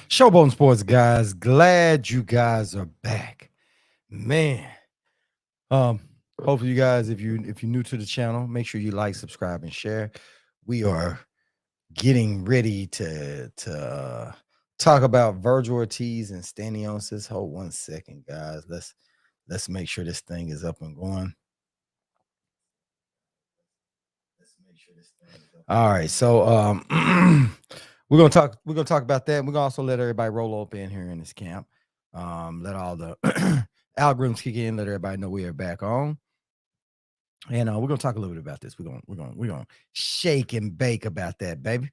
Showbone Sports guys, glad you guys are back. Man, um hopefully you guys if you're new to the channel, make sure you like, subscribe and share. We are getting ready to talk about Vergil Ortiz and Stanionis. Hold 1 second, guys. Let's make sure this thing is up and going. All right, so we're gonna talk about that. We're gonna also let everybody roll up in here in this camp. Let all the algorithms kick in, let everybody know we are back on. And we're gonna talk a little bit about this. We're gonna shake and bake about that, baby.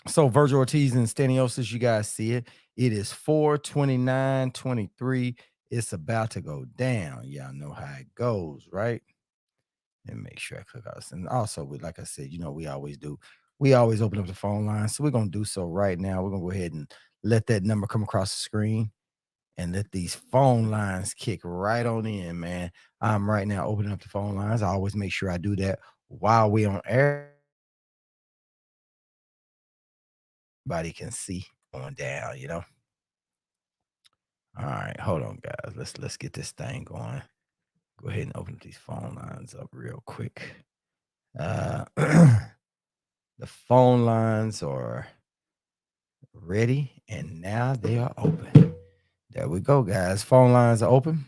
So Vergil Ortiz and Stanionis, you guys see it. It is 4/29/23. It's about to go down. Y'all know how it goes, right? And make sure I click us. And also, like I said, we always do. We always open up the phone line. So we're gonna do so right now. We're gonna go ahead and let that number come across the screen and let these phone lines kick right on in, man. I'm right now opening up the phone lines. I always make sure I do that while we on air. Everybody can see going down. All right, hold on, guys. Let's get this thing going. Go ahead and open these phone lines up real quick. The phone lines are ready, and now they are open. There we go, guys. Phone lines are open.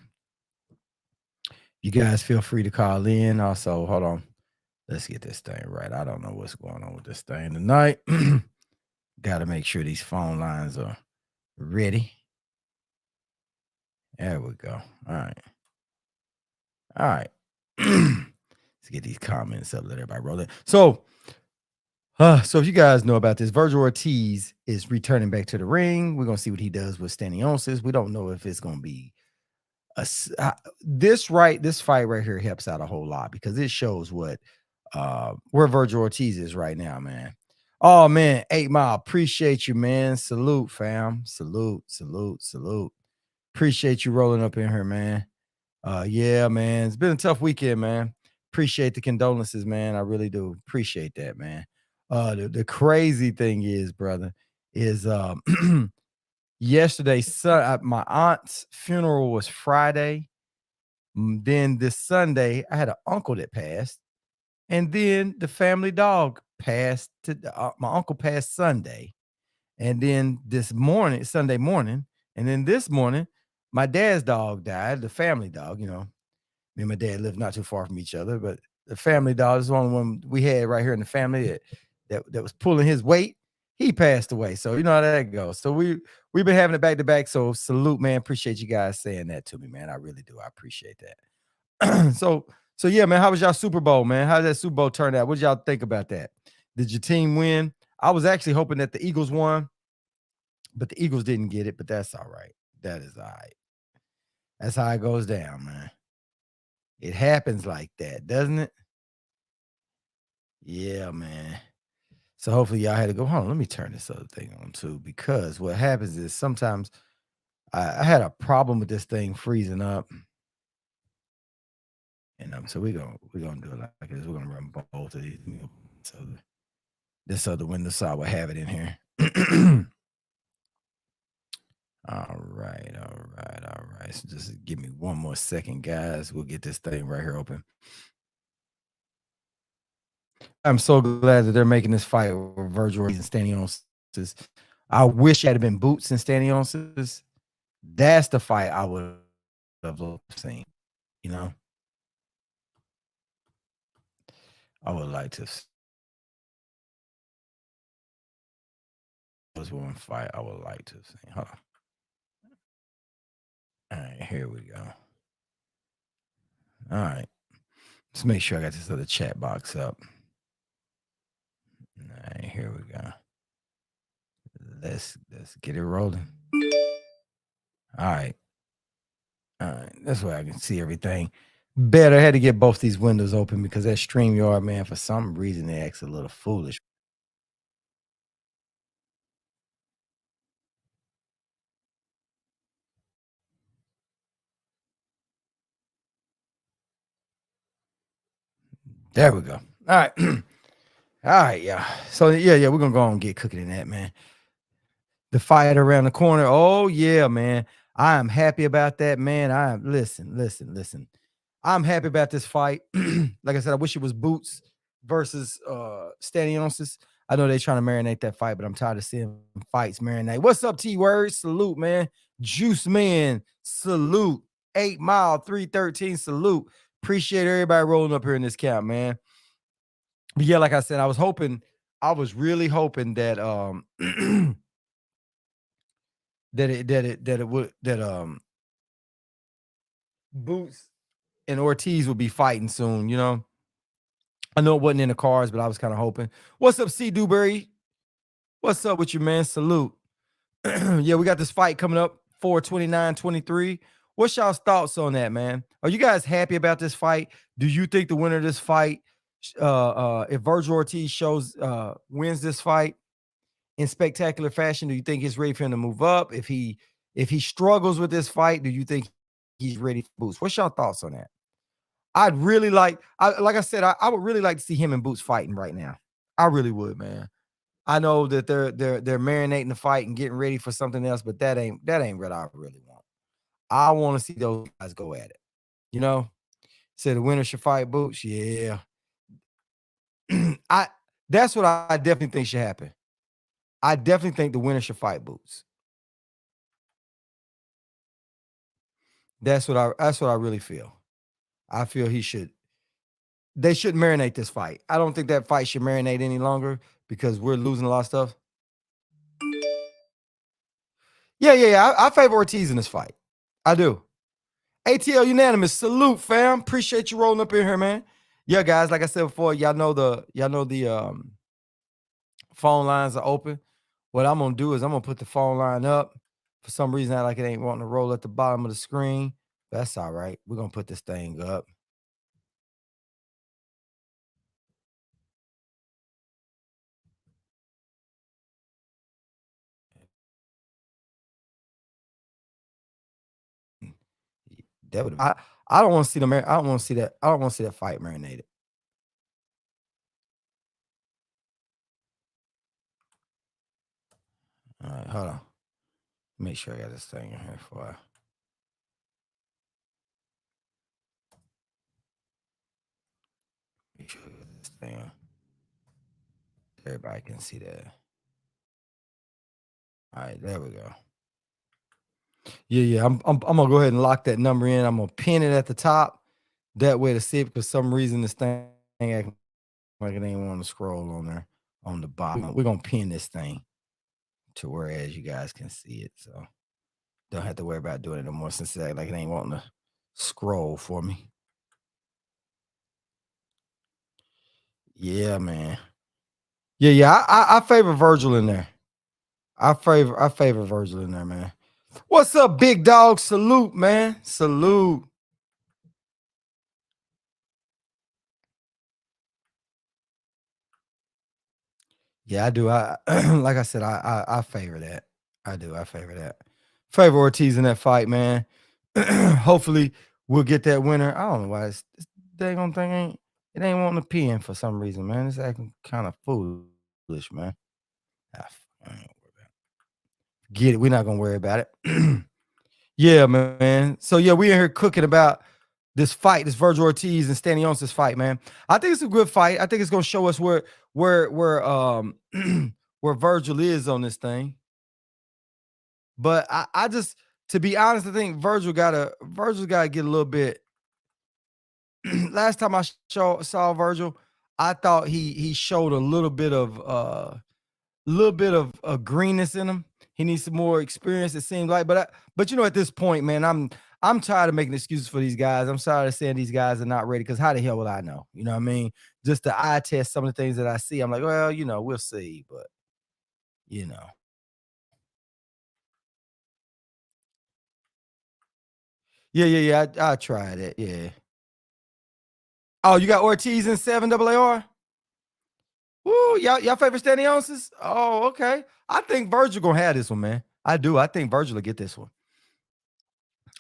You guys feel free to call in. Also, hold on. Let's get this thing right. I don't know what's going on with this thing tonight. Got to make sure these phone lines are ready. There we go. All right. All right. Let's get these comments up. Let everybody roll it. So if you guys know about this, Vergil Ortiz is returning back to the ring. We're gonna see what he does with Stanionis. We don't know if it's gonna be this fight right here helps out a whole lot because it shows what where Vergil Ortiz is right now, man. Oh man, 8 Mile, appreciate you, man. Salute, fam. Salute, salute, salute. Appreciate you rolling up in here, man. Yeah, man. It's been a tough weekend, man. Appreciate the condolences, man. I really do appreciate that, man. The crazy thing is, brother, is yesterday, my aunt's funeral was Friday. Then this Sunday, I had an uncle that passed, and then the family dog passed. My uncle passed Sunday, and then this morning, Sunday morning, and then this morning, my dad's dog died. The family dog, me and my dad lived not too far from each other, but the family dog is the only one we had right here in the family that was pulling his weight. He passed away, so you know how that goes. So we've been having it back to back. So salute, man. Appreciate you guys saying that to me, man. I really do. I appreciate that. so yeah, man. How was y'all Super Bowl, man? How did that Super Bowl turn out? What did y'all think about that? Did your team win? I was actually hoping that the Eagles won, but the Eagles didn't get it. But that's all right. That is all right. That's how it goes down, man. It happens like that, doesn't it? Yeah, man. So hopefully y'all had to go home. Let me turn this other thing on too, because what happens is sometimes I had a problem with this thing freezing up, and so we're gonna do it like this. We're gonna run both of these. So this other window, so I will have it in here. All right, all right, all right. So just give me one more second, guys. We'll get this thing right here open. I'm so glad that they're making this fight with Vergil and Stanionis. I wish it had been Boots and Stanionis. That's the fight I would have seen. You know, I would like to. Was one fight I would like to see. Hold on. All right, here we go. All right, let's make sure I got this other chat box up. All right, here we go. Let's get it rolling. All right. All right. That's where I can see everything better. I had to get both these windows open because that StreamYard, man, for some reason they acts a little foolish. There we go. All right. All right, yeah. So yeah, we're gonna go on and get cooking in that, man. The fight around the corner. Oh yeah, man. I am happy about that, man. I am listen. I'm happy about this fight. Like I said, I wish it was Boots versus Stanionis. I know they trying to marinate that fight, but I'm tired of seeing fights marinate. What's up, T-Word? Salute, man. Juice Man, salute. 8 Mile 313, salute. Appreciate everybody rolling up here in this camp, man. But yeah, like I said, I was really hoping that that it would that Boots and Ortiz would be fighting soon, you know. I know it wasn't in the cards, but I was kind of hoping. What's up, C. Dewberry? What's up with you, man? Salute. Yeah, we got this fight coming up 4/29/23. What's y'all's thoughts on that, man? Are you guys happy about this fight? Do you think the winner of this fight, if Vergil Ortiz wins this fight in spectacular fashion, do you think it's ready for him to move up? If he struggles with this fight, do you think he's ready for Boots? What's y'all thoughts on that? I'd really like I said, I would really like to see him and Boots fighting right now. I really would, man. I know that they're marinating the fight and getting ready for something else, but that ain't what I really want. I want to see those guys go at it. You know, say the winner should fight Boots. Yeah, I that's what I definitely think should happen. I definitely think the winner should fight Boots. That's what I really feel. I feel they should marinate this fight. I don't think that fight should marinate any longer because we're losing a lot of stuff. Yeah. I favor Ortiz in this fight. I do. ATL unanimous. Salute, fam. Appreciate you rolling up in here, man. Yeah, guys. Like I said before, y'all know the phone lines are open. What I'm gonna do is I'm gonna put the phone line up. For some reason, I like it ain't wanting to roll at the bottom of the screen. That's all right. We're gonna put this thing up. That would I don't want to see I don't want to see that. I don't want to see that fight marinated. All right, hold on. Make sure I got this thing in here for make sure I got this thing. Everybody can see that. All right, there we go. Yeah. I'm gonna go ahead and lock that number in. I'm gonna pin it at the top. That way to see it because some reason this thing acting like it ain't want to scroll on there on the bottom. We're gonna pin this thing to whereas you guys can see it. So don't have to worry about doing it no more since it like it ain't wanting to scroll for me. Yeah, man. Yeah. I favor Vergil in there. I favor Vergil in there, man. What's up, big dog? Salute, man. Salute. Yeah, I do. I like I said, I favor that. I do. I favor that. Favor Ortiz in that fight, man. Hopefully, we'll get that winner. I don't know why this daggone thing ain't wanting to pin for some reason, man. It's acting kind of foolish, man. Ah, I ain't worried about it. Get it. We're not gonna worry about it. Yeah, man. So yeah, we in here cooking about this fight, this Vergil Ortiz and Stanionis fight, man. I think it's a good fight. I think it's gonna show us where where Vergil is on this thing. But I just to be honest, I think Vergil gotta get a little bit. Last time I saw Vergil, I thought he showed a little bit of greenness in him. He needs some more experience, it seems like. But you know, at this point, man, I'm tired of making excuses for these guys. I'm sorry to saying these guys are not ready because how the hell would I know? You know what I mean? Just to eye test some of the things that I see. I'm like, well, we'll see. But you know, yeah. I tried it. Yeah. Oh, you got Ortiz and 7 AAR? Woo, y'all favorite Stanionis? Oh, okay. I think Vergil gonna have this one, man. I do. I think Vergil will get this one.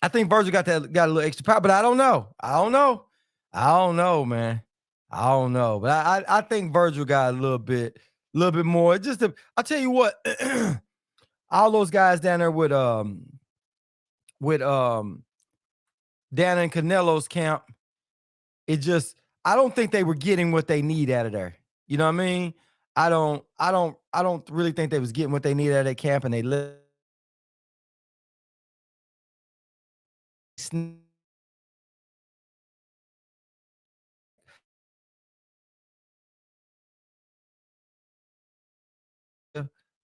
I think Vergil got a little extra power, but I don't know. I don't know, man. I don't know, but I think Vergil got a little bit more. I'll tell you what. all those guys down there with down in Canelo's camp, it just I don't think they were getting what they need out of there. You know what I mean? I don't really think they was getting what they needed out of that camp, and they let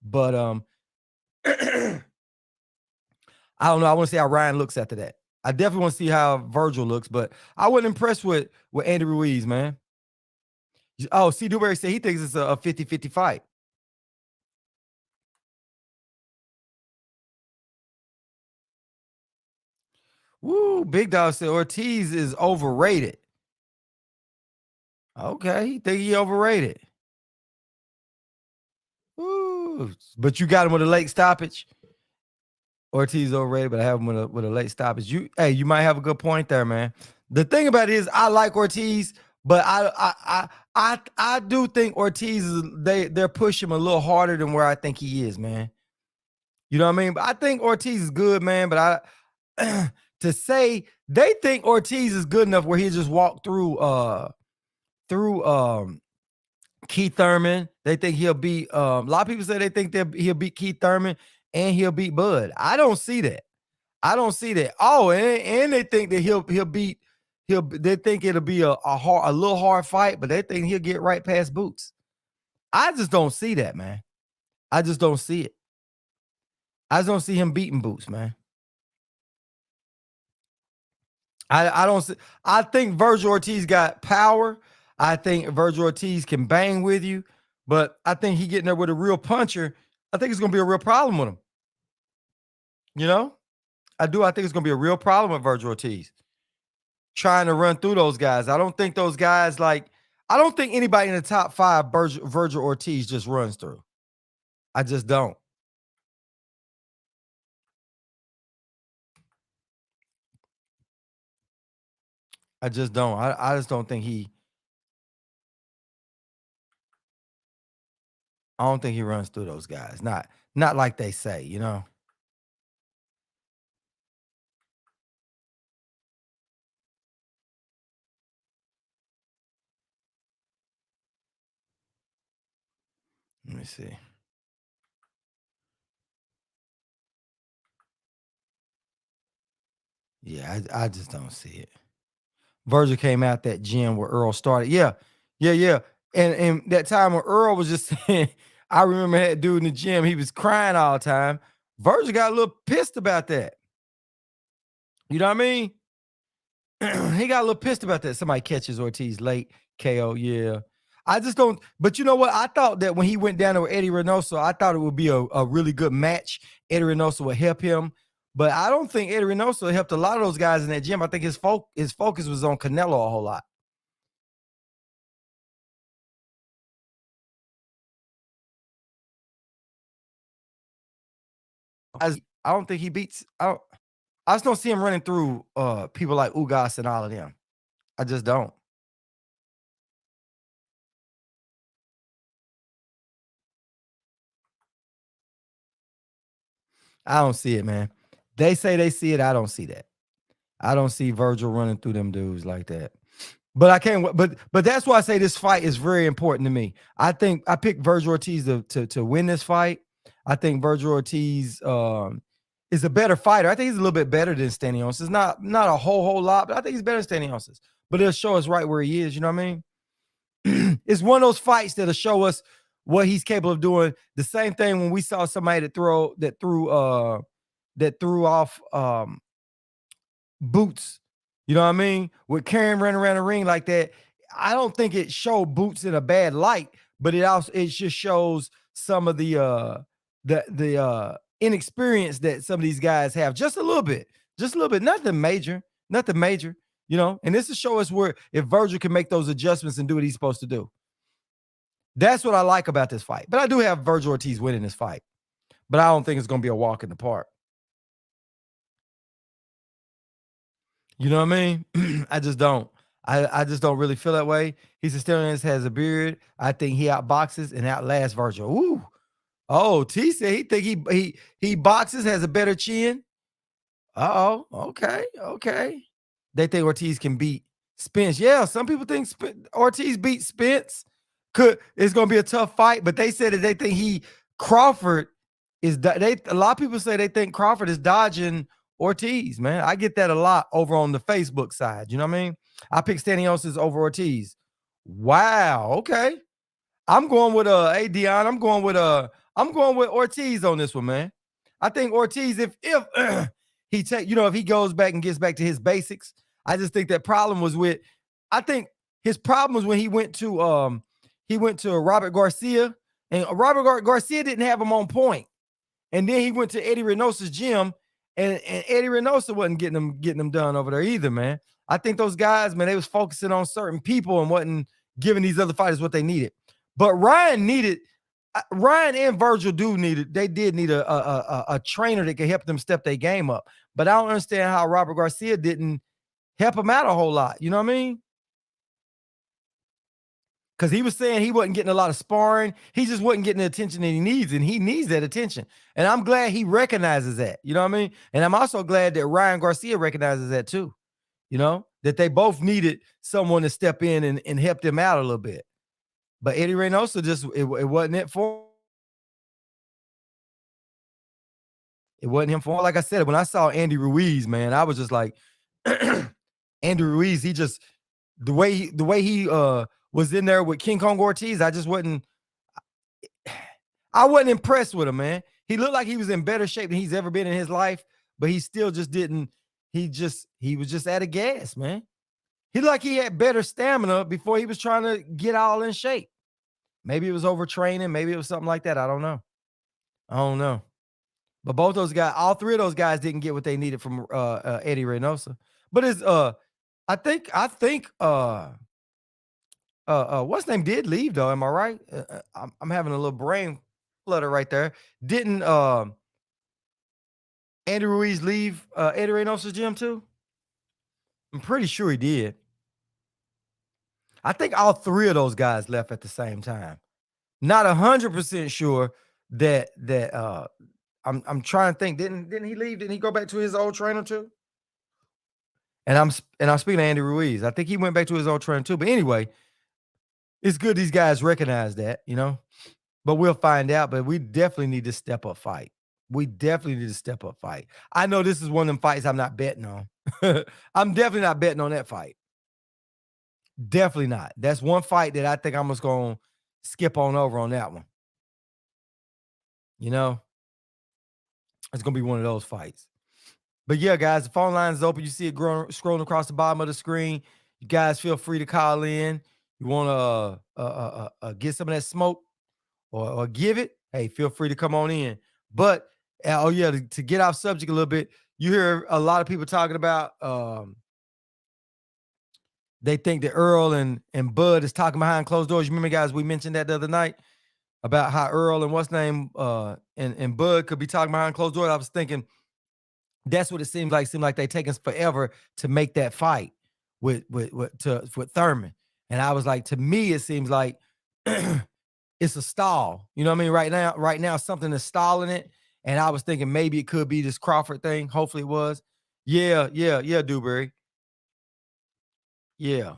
but I don't know. I want to see how Ryan looks after that. I definitely want to see how Vergil looks, but I wasn't impressed with Andy Ruiz, man. Oh, C. Dewberry said he thinks it's a 50-50 fight. Woo, Big Dog said Ortiz is overrated. Okay, he think he overrated. Woo, but you got him with a late stoppage. Ortiz overrated, but I have him with a late stoppage. You might have a good point there, man. The thing about it is, I like Ortiz, but I do think Ortiz is they're pushing him a little harder than where I think he is, man. You know what I mean? But I think Ortiz is good, man. But I to say they think Ortiz is good enough where he just walk through Keith Thurman. They think he'll beat a lot of people say they think that he'll beat Keith Thurman and he'll beat Bud. I don't see that. I don't see that. Oh, and they think that he'll beat they think it'll be a little hard fight, but they think he'll get right past Boots. I just don't see that, man. I just don't see it. I just don't see him beating Boots, man. I don't see. I think Vergil Ortiz got power. I think Vergil Ortiz can bang with you, but I think he getting there with a real puncher. I think it's gonna be a real problem with him. You know, I do. I think it's gonna be a real problem with Vergil Ortiz trying to run through those guys. I don't think those guys like. I don't think anybody in the top five Vergil Ortiz just runs through. I just don't. I just don't. I just don't think he. I don't think he runs through those guys. Not like they say. You know. Let me see. Yeah, I just don't see it. Virgil came out that gym where Earl started. Yeah, yeah, yeah. And that time when Earl was just saying, I remember that dude in the gym, he was crying all the time. Virgil got a little pissed about that. You know what I mean? He got a little pissed about that. Somebody catches Ortiz late, KO. Yeah. I just don't, but you know what? I thought that when he went down there with Eddie Reynoso, I thought it would be a really good match. Eddie Reynoso would help him. But I don't think Eddie Reynoso helped a lot of those guys in that gym. I think his focus was on Canelo a whole lot. I don't think he beats. I just don't see him running through people like Ugas and all of them. I just don't. I don't see it, man. They say they see it. I don't see that. I don't see Virgil running through them dudes like that. But I can't. But that's why I say this fight is very important to me. I think I picked Vergil Ortiz to win this fight. I think Vergil Ortiz is a better fighter. I think he's a little bit better than Stanionis. It's not a whole lot, but I think he's better than Stanionis. But it'll show us right where he is. You know what I mean? It's one of those fights that'll show us what he's capable of doing. The same thing when we saw somebody that threw off Boots. You know what I mean? With Karen running around the ring like that, I don't think it showed Boots in a bad light, but it just shows some of the inexperience that some of these guys have, just a little bit, nothing major, nothing major, you know. And this will show us where if Virgil can make those adjustments and do what he's supposed to do. That's what I like about this fight. But I do have Vergil Ortiz winning this fight, but I don't think it's going to be a walk in the park. You know what I mean? I just don't. I just don't really feel that way. He's a Stanionis, has a beard. I think he outboxes and outlasts Virgil. Ooh, Oh, T said he think he boxes, has a better chin. Uh-oh. Okay. Okay. They think Ortiz can beat Spence. Yeah, some people think Ortiz beat Spence. It's gonna be a tough fight, but they said that they think Crawford they a lot of people say they think Crawford is dodging Ortiz, man. I get that a lot over on the Facebook side. You know what I mean? I pick Stanionis over Ortiz. Wow. Okay. I'm going with hey Dion, I'm going with Ortiz on this one, man. I think Ortiz, if if he goes back and gets back to his basics, I just think that problem was with I think his problem was when he went to Robert Garcia, and Robert Garcia didn't have him on point. And then he went to Eddie Reynosa's gym, and Eddie Reynosa wasn't getting them done over there either, man. I think those guys, man, they was focusing on certain people and wasn't giving these other fighters what they needed. But Ryan and Vergil did need a trainer that could help them step their game up. But I don't understand how Robert Garcia didn't help him out a whole lot. You know what I mean? Because he was saying he wasn't getting a lot of sparring. He just wasn't getting the attention that he needs, and he needs that attention. And I'm glad he recognizes that. You know what I mean? And I'm also glad that Ryan Garcia recognizes that too. You know, that they both needed someone to step in and help them out a little bit. But Eddie Reynosa it wasn't it for him. It wasn't him for him. Like I said, when I saw Andy Ruiz, man, I was just like, Andy Ruiz, he just the way he was in there with King Kong Ortiz, I wasn't impressed with him, man. He looked like he was in better shape than he's ever been in his life, but he still just didn't. He was just out of gas, man. He looked like he had better stamina before he was trying to get all in shape. Maybe it was overtraining, maybe it was something like that. I don't know. But both those guys, all three of those guys didn't get what they needed from Eddie Reynosa. But it's I think what's name did leave though. Am I right? I'm having a little brain flutter right there. Didn't Andy Ruiz leave Eddie Reynosa's gym too? I'm pretty sure he did. I think all three of those guys left at the same time. Not 100% sure that I'm trying to think. Didn't he leave? Didn't he go back to his old trainer too? And I'm speaking of Andy Ruiz. I think he went back to his old trainer too. But anyway, it's good these guys recognize that, you know. But we'll find out. But we definitely need to step up fight. We definitely need to step up fight. I know this is one of them fights I'm not betting on. I'm definitely not betting on that fight. Definitely not. That's one fight that I think I'm just going to skip on over on that one. You know, it's going to be one of those fights. But yeah, guys, the phone line is open. You see it scrolling across the bottom of the screen. You guys feel free to call in. You want to get some of that smoke or give it? Hey, feel free to come on in. But oh yeah, to get off subject a little bit, you hear a lot of people talking about they think that Earl and Bud is talking behind closed doors. You remember, guys, we mentioned that the other night about how Earl and what's name and Bud could be talking behind closed doors. I was thinking that's what it seems like. It seemed like they taking forever to make that fight with Thurman. And I was like, to me, it seems like it's a stall. You know what I mean? Right now, something is stalling it. And I was thinking maybe it could be this Crawford thing. Hopefully it was. Yeah, Dewberry. Yeah.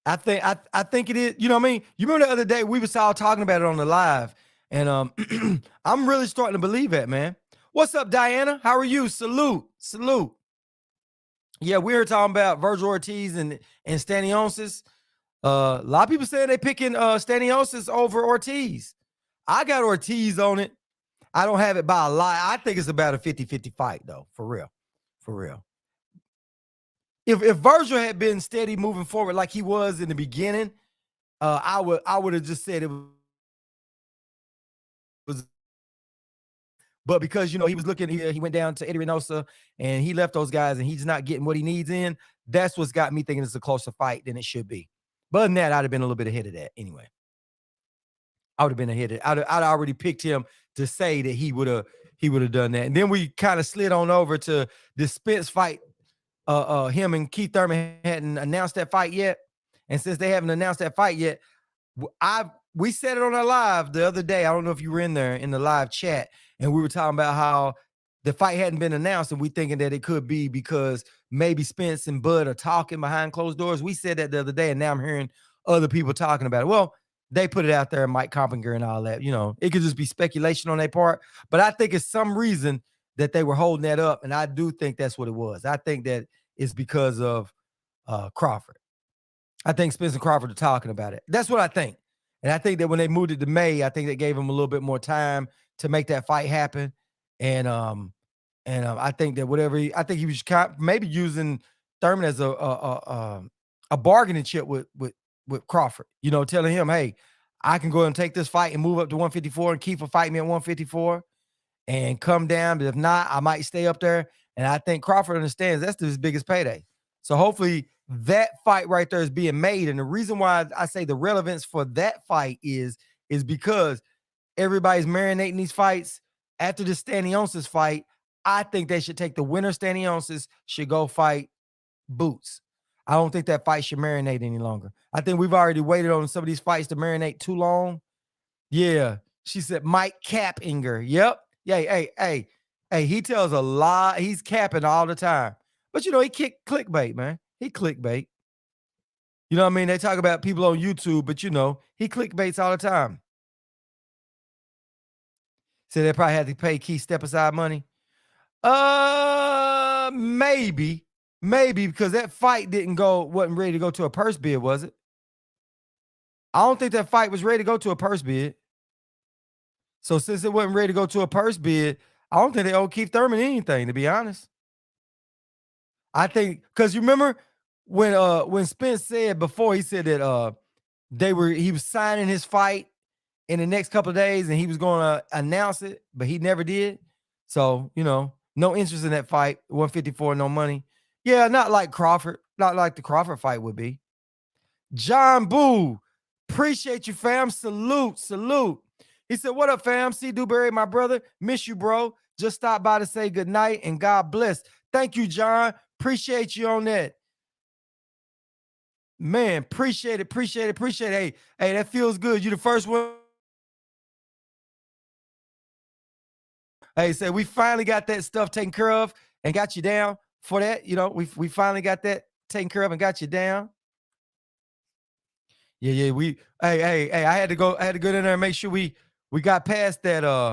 I think it is. You know what I mean? You remember the other day we was all talking about it on the live, and I'm really starting to believe that, man. What's up, Diana? How are you? Salute. Yeah, we were talking about Vergil Ortiz and Stanionis. A lot of people saying they picking Stanionis over Ortiz. I got Ortiz on it. I don't have it by a lot. I think it's about a 50-50 fight, though, for real. If Vergil had been steady moving forward like he was in the beginning, I would have just said it was. But because, you know, he was looking, he went down to Eddie Reynosa and he left those guys and he's not getting what he needs in. That's what's got me thinking it's a closer fight than it should be. But other than that, I'd have been a little bit ahead of that anyway. I would have been ahead of it. I'd already picked him to say that he would have done that. And then we kind of slid on over to the Spence fight. Him and Keith Thurman hadn't announced that fight yet. And since they haven't announced that fight yet, we said it on our live the other day. I don't know if you were in there in the live chat, and we were talking about how the fight hadn't been announced, and we thinking that it could be because maybe Spence and Bud are talking behind closed doors. We said that the other day, and now I'm hearing other people talking about it. Well, they put it out there, Mike Compinger and all that. It could just be speculation on their part, but I think it's some reason that they were holding that up, and I do think that's what it was. I think that it's because of Crawford. I think Spence and Crawford are talking about it. That's what I think. And I think that when they moved it to May, I think they gave him a little bit more time to make that fight happen. And I think that I think he was maybe using Thurman as a bargaining chip with Crawford. Telling him, hey, I can go and take this fight and move up to 154 and keep fighting me at 154 and come down. But if not, I might stay up there. And I think Crawford understands that's his biggest payday. So hopefully that fight right there is being made. And the reason why I say the relevance for that fight is because everybody's marinating these fights. After the Stanionis fight, I think they should take the winner. Stanionis should go fight Boots. I don't think that fight should marinate any longer. I think we've already waited on some of these fights to marinate too long. Yeah. She said Mike Capinger. Yep. Yeah. Hey, he tells a lie. He's capping all the time. But he kicked clickbait, man. He clickbait. You know what I mean? They talk about people on YouTube, but he clickbaits all the time. So they probably had to pay Keith step aside money. Maybe because that fight wasn't ready to go to a purse bid, was it? I don't think that fight was ready to go to a purse bid. So since it wasn't ready to go to a purse bid, I don't think they owe Keith Thurman anything, to be honest. I think because you remember when Spence said before, he said that he was signing his fight in the next couple of days and he was going to announce it, but he never did. So, no interest in that fight. 154, no money. Yeah, not like Crawford, not like the Crawford fight would be. John Boo, appreciate you, fam. Salute. He said, what up, fam? C. Dewberry, my brother. Miss you, bro. Just stopped by to say good night and God bless. Thank you, John. Appreciate you on that. Man, appreciate it. Hey, that feels good. You the first one. Hey, say we finally got that stuff taken care of and got you down for that. We finally got that taken care of and got you down. Yeah. Hey, I had to go in there and make sure we got past that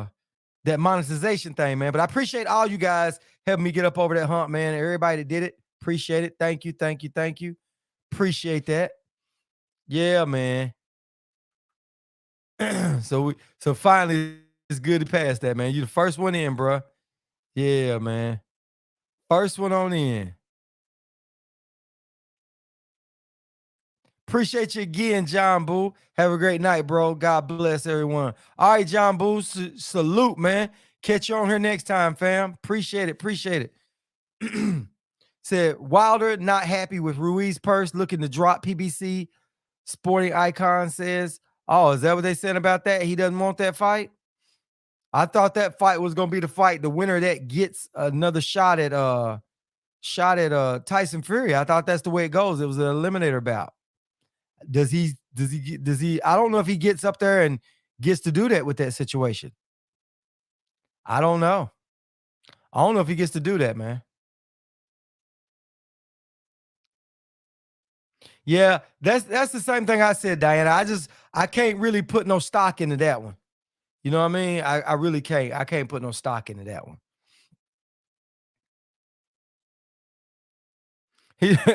monetization thing, man. But I appreciate all you guys helping me get up over that hump, man. Everybody that did it, appreciate it. Thank you. Appreciate that. Yeah, man. So finally it's good to pass that, man. You the first one in, bro. Yeah, man. First one on in. Appreciate you again, John Boo. Have a great night, bro. God bless everyone. All right, John Boo. Salute, man. Catch you on here next time, fam. Appreciate it. Said Wilder not happy with Ruiz purse, looking to drop PBC. Sporting Icon says, oh, is that what they said about that? He doesn't want that fight? I thought that fight was going to be the fight. The winner that gets another shot at Tyson Fury. I thought that's the way it goes. It was an eliminator bout. Does he, I don't know if he gets up there and gets to do that with that situation. I don't know. I don't know if he gets to do that, man. Yeah, that's the same thing I said, Diana. I can't really put no stock into that one. You know what I mean? I really can't. I can't put no stock into that one.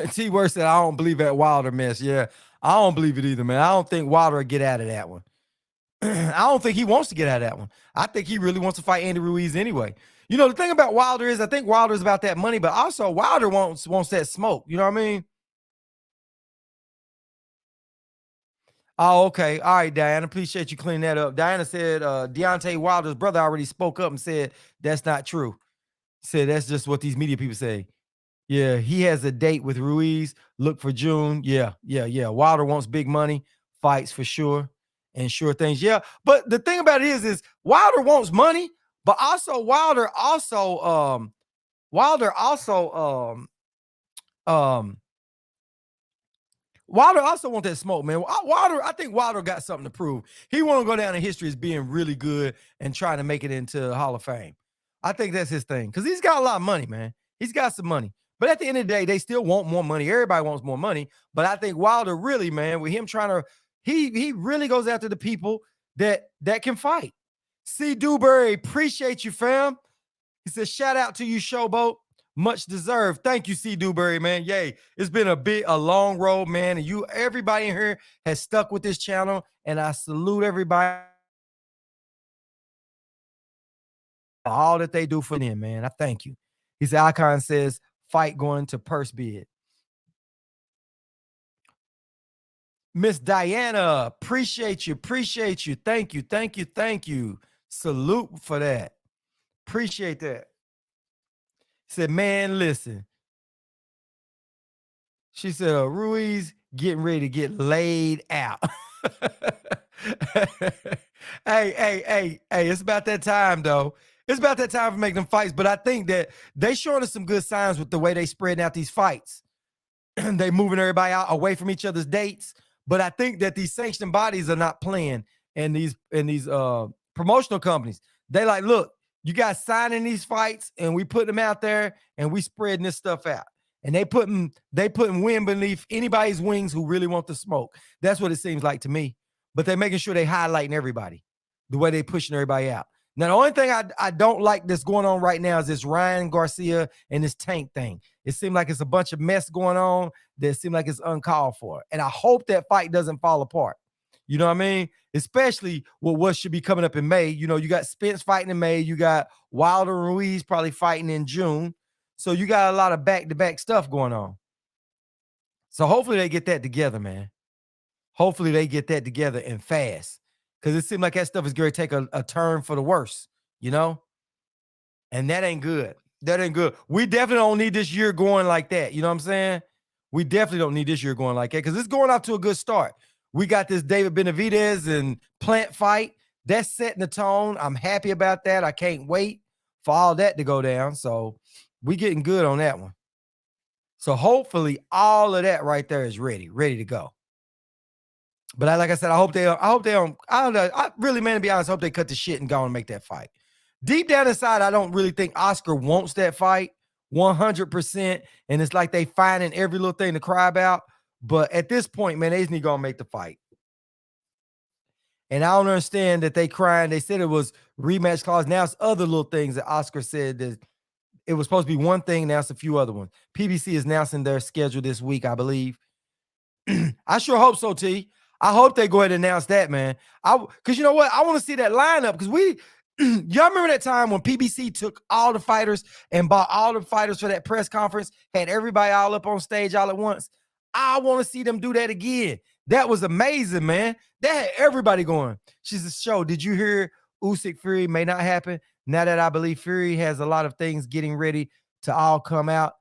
T-Word said, I don't believe that Wilder mess. Yeah, I don't believe it either, man. I don't think Wilder will get out of that one. I don't think he wants to get out of that one. I think he really wants to fight Andy Ruiz anyway. The thing about Wilder is I think Wilder's about that money, but also Wilder wants that smoke. You know what I mean? Oh, okay. All right, Diana. Appreciate you cleaning that up. Diana said Deontay Wilder's brother already spoke up and said that's not true. Said that's just what these media people say. Yeah, he has a date with Ruiz. Look for June. Yeah. Wilder wants big money, fights for sure, and sure things. Yeah, but the thing about it is Wilder wants money, but also Wilder also Wilder also want that smoke, man. Wilder, I think Wilder got something to prove. He want to go down in history as being really good and trying to make it into the Hall of Fame. I think that's his thing because he's got a lot of money, man. He's got some money. But at the end of the day, they still want more money. Everybody wants more money. But I think Wilder really, man, with him trying to, he really goes after the people that can fight. C. Dewberry, appreciate you, fam. He says, shout out to you, Showboat. Much deserved. Thank you, C. Dewberry, man. Yay. It's been a long road, man. And everybody in here has stuck with this channel. And I salute everybody. All that they do for them, man. I thank you. He said, Icon says, fight going to purse bid. Miss Diana, appreciate you. Appreciate you. Thank you. Thank you. Thank you. Salute for that. Appreciate that. Said, man, listen. She said, Ruiz getting ready to get laid out. Hey, it's about that time, though. It's about that time for making them fights. But I think that they showing us some good signs with the way they spreading out these fights. They moving everybody out away from each other's dates. But I think that these sanctioned bodies are not playing, and these promotional companies, they like, look, you guys signing these fights, and we put them out there, and we spreading this stuff out. And they putting wind beneath anybody's wings who really want the smoke. That's what it seems like to me. But they're making sure they highlighting everybody, the way they pushing everybody out. Now, the only thing I don't like that's going on right now is this Ryan Garcia and this Tank thing. It seems like it's a bunch of mess going on that seems like it's uncalled for. And I hope that fight doesn't fall apart. You know what I mean? Especially with what should be coming up in May. You know, you got Spence fighting in May. You got Wilder and Ruiz probably fighting in June. So you got a lot of back-to-back stuff going on. So hopefully they get that together, man. Hopefully they get that together and fast. Because it seems like that stuff is going to take a turn for the worse, you know? And that ain't good. That ain't good. We definitely don't need this year going like that. You know what I'm saying? We definitely don't need this year going like that because it's going off to a good start. We got this David Benavidez and Plant fight. That's setting the tone. I'm happy about that. I can't wait for all that to go down. So we getting good on that one. So hopefully all of that right there is ready to go. But like I said, I hope they don't. I don't know. I really, man, to be honest, I hope they cut the shit and go and make that fight. Deep down inside, I don't really think Oscar wants that fight 100%. And it's like they finding every little thing to cry about. But at this point, man, they just need to go and make the fight. And I don't understand that they crying. They said it was rematch clause. Now it's other little things that Oscar said that it was supposed to be one thing. Now it's a few other ones. PBC is announcing their schedule this week, I believe. I sure hope so, T. I hope they go ahead and announce that, man. Because you know what? I want to see that lineup because y'all remember that time when PBC took all the fighters and bought all the fighters for that press conference, had everybody all up on stage all at once? I want to see them do that again. That was amazing, man. That had everybody going. She said, show, did you hear Usyk Fury may not happen? Now that I believe Fury has a lot of things getting ready to all come out.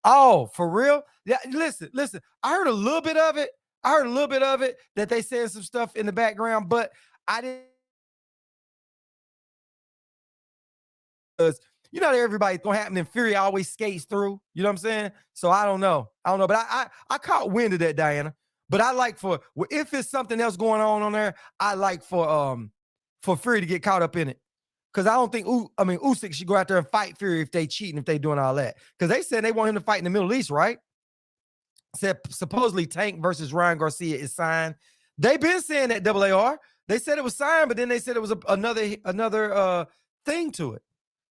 Oh, for real? Yeah, listen. I heard a little bit of it. That they said some stuff in the background, but I didn't. Because you know everybody's gonna happen, and Fury always skates through. You know what I'm saying? So I don't know. But I caught wind of that, Diana. But I like if it's something else going on there, I like for Fury to get caught up in it. Because I don't think Usyk should go out there and fight Fury if they cheating, if they doing all that. Because they said they want him to fight in the Middle East, right? Said supposedly Tank versus Ryan Garcia is signed. They've been saying that AAR. They said it was signed, but then they said it was another thing to it.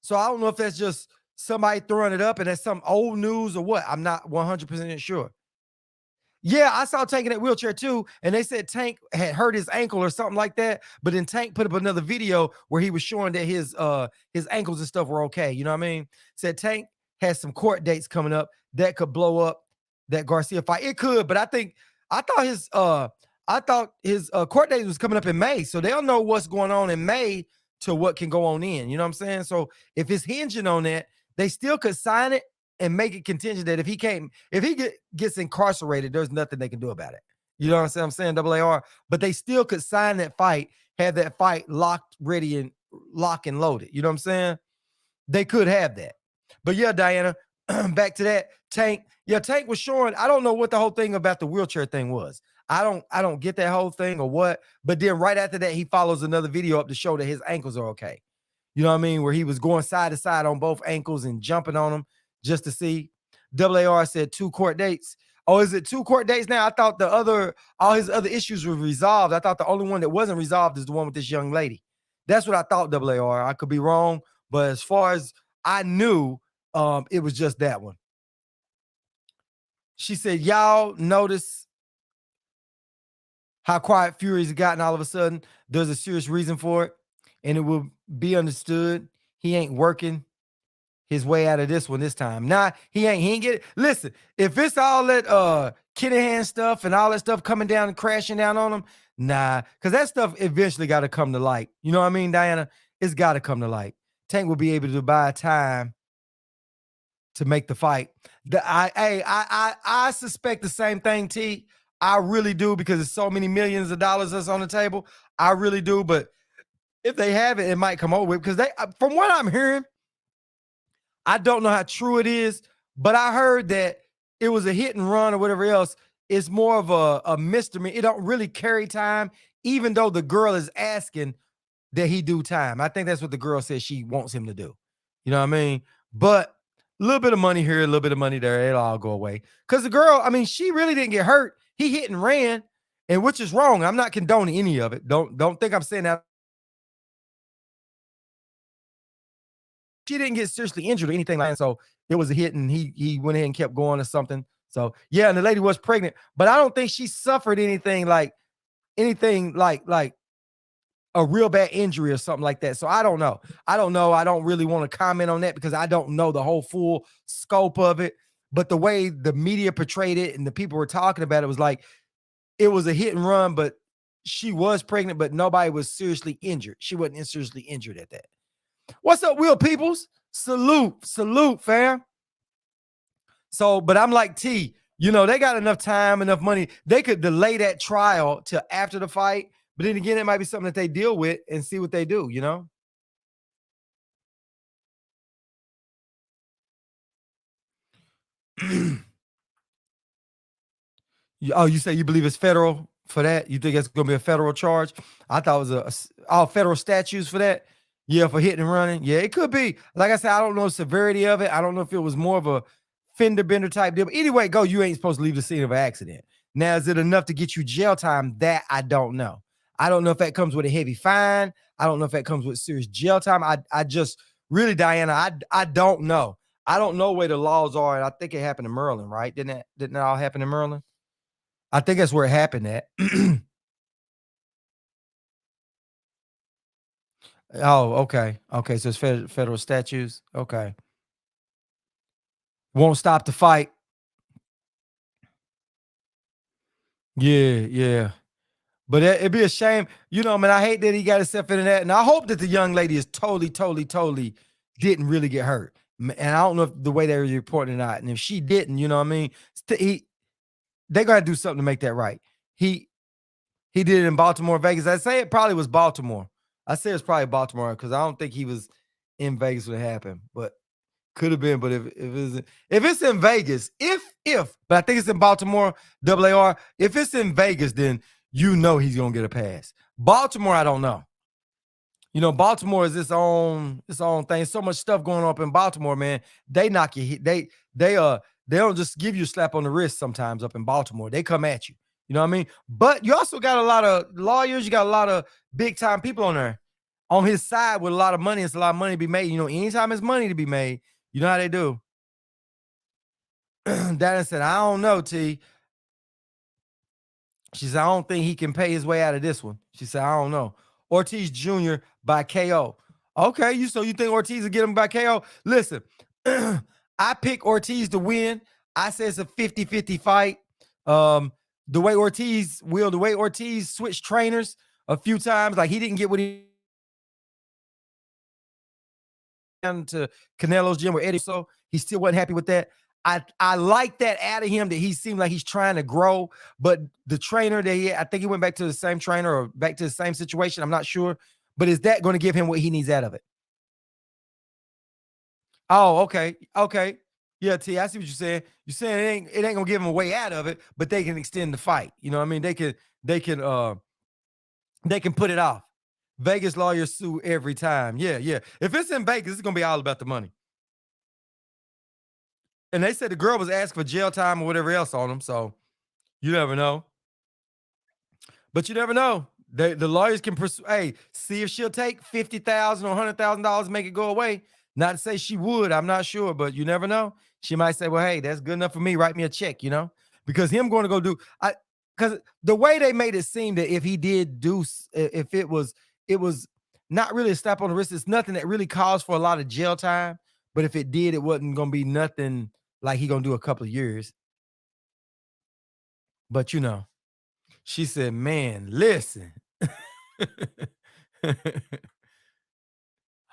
So I don't know if that's just somebody throwing it up and that's some old news or what. I'm not 100% sure. Yeah, I saw Tank in that wheelchair too, and they said Tank had hurt his ankle or something like that. But then Tank put up another video where he was showing that his ankles and stuff were okay. You know what I mean? Said Tank has some court dates coming up that could blow up that Garcia fight. It could, but I thought his court date was coming up in May, so they'll know what's going on in May to what can go on in. You know what I'm saying? So if it's hinging on that, they still could sign it and make it contingent that if he gets incarcerated, there's nothing they can do about it. You know what I'm saying? AAR, but they still could sign that fight, have that fight locked, ready, and lock and loaded. You know what I'm saying? They could have that. But yeah, Diana, back to that. Tank, yeah, Tank was showing. I don't know what the whole thing about the wheelchair thing was. I don't get that whole thing or what. But then right after that, he follows another video up to show that his ankles are okay. You know what I mean? Where he was going side to side on both ankles and jumping on them just to see. WAR said 2 court dates. Oh, is it 2 court dates now? I thought all his other issues were resolved. I thought the only one that wasn't resolved is the one with this young lady. That's what I thought, WAR. I could be wrong, but as far as I knew, it was just that one. She said, y'all notice how quiet Fury's gotten all of a sudden? There's a serious reason for it, and it will be understood. He ain't working his way out of this one this time. Nah, he ain't get it. Listen, if it's all that Kinahan stuff and all that stuff coming down and crashing down on him, nah, because that stuff eventually got to come to light. You know what I mean, Diana? It's got to come to light. Tank will be able to buy time to make the fight. I suspect the same thing, T. I really do, because there's so many millions of dollars that's on the table. I really do, but if they have it, it might come over with, because from what I'm hearing, I don't know how true it is, but I heard that it was a hit and run or whatever else. It's more of a misdemeanor. It don't really carry time, even though the girl is asking that he do time. I think that's what the girl says she wants him to do. You know what I mean? But a little bit of money here, a little bit of money there, it'll all go away. Because the girl, I mean, she really didn't get hurt. He hit and ran, and which is wrong. I'm not condoning any of it. Don't think I'm saying that. She didn't get seriously injured or anything like that. So it was a hit, and he went ahead and kept going or something. So yeah, and the lady was pregnant, but I don't think she suffered anything like a real bad injury or something like that. So I don't know. I don't really want to comment on that because I don't know the whole full scope of it. But the way the media portrayed it and the people were talking about it was like it was a hit and run, but she was pregnant, but nobody was seriously injured. She wasn't seriously injured at that. What's up, Will Peoples? Salute, fam. So, but I'm like, T, they got enough time, enough money. They could delay that trial till after the fight. But then again, it might be something that they deal with and see what they do, Oh, you say you believe it's federal for that? You think it's going to be a federal charge? I thought it was all federal statutes for that. Yeah, for hitting and running. Yeah, it could be. Like I said, I don't know the severity of it. I don't know if it was more of a fender bender type deal. But anyway, you ain't supposed to leave the scene of an accident. Now, is it enough to get you jail time? That I don't know. I don't know if that comes with a heavy fine. I don't know if that comes with serious jail time. I just really, Diana, I don't know. I don't know where the laws are. And I think it happened in Maryland, right? Didn't that all happen in Maryland? I think that's where it happened at. Oh, okay. Okay. So it's federal statutes. Okay. Won't stop the fight. Yeah, yeah. But it'd be a shame. Man, I hate that he got himself into that. And I hope that the young lady is totally didn't really get hurt. And I don't know if the way they were reporting or not. And if she didn't, you know what I mean? They got to do something to make that right. He did it in Baltimore, Vegas. I say it probably was Baltimore. I say it's probably Baltimore because I don't think he was in Vegas when it happened. But could have been, but if it's in Vegas, but I think it's in Baltimore, WAR. If it's in Vegas, then he's gonna get a pass. Baltimore, I don't know. Baltimore is its own thing. So much stuff going on up in Baltimore, man. They knock you. They don't just give you a slap on the wrist sometimes up in Baltimore. They come at you. You know what I mean? But you also got a lot of lawyers. You got a lot of big time people on there on his side with a lot of money. It's a lot of money to be made. Anytime there's money to be made, you know how they do. Dana said, I don't know, T. She said, I don't think he can pay his way out of this one. She said, I don't know. Ortiz Jr. by KO. Okay, so you think Ortiz will get him by KO? Listen, I pick Ortiz to win. I say it's a 50-50 fight. The way Ortiz switched trainers a few times, like he didn't get what he to Canelo's gym with Eddie, so he still wasn't happy with that. I like that out of him, that he seemed like he's trying to grow, but the trainer that I think he went back to the same trainer or back to the same situation. I'm not sure, but is that going to give him what he needs out of it? Oh, okay. Yeah, T, I see what you're saying. You're saying it ain't gonna give them a way out of it, but they can extend the fight. You know what I mean? They can put it off. Vegas lawyers sue every time. Yeah, yeah. If it's in Vegas, it's gonna be all about the money. And they said the girl was asking for jail time or whatever else on them. So you never know. But you never know. The lawyers can pursue. Hey, see if she'll take 50,000 or $100,000 to make it go away. Not to say she would. I'm not sure, but you never know. She might say, "Well, hey, that's good enough for me. Write me a check." Because him going to go do because the way they made it seem that if he did do, if it was not really a slap on the wrist. It's nothing that really calls for a lot of jail time. But if it did, it wasn't gonna be nothing like he gonna do a couple of years. But she said, "Man, listen."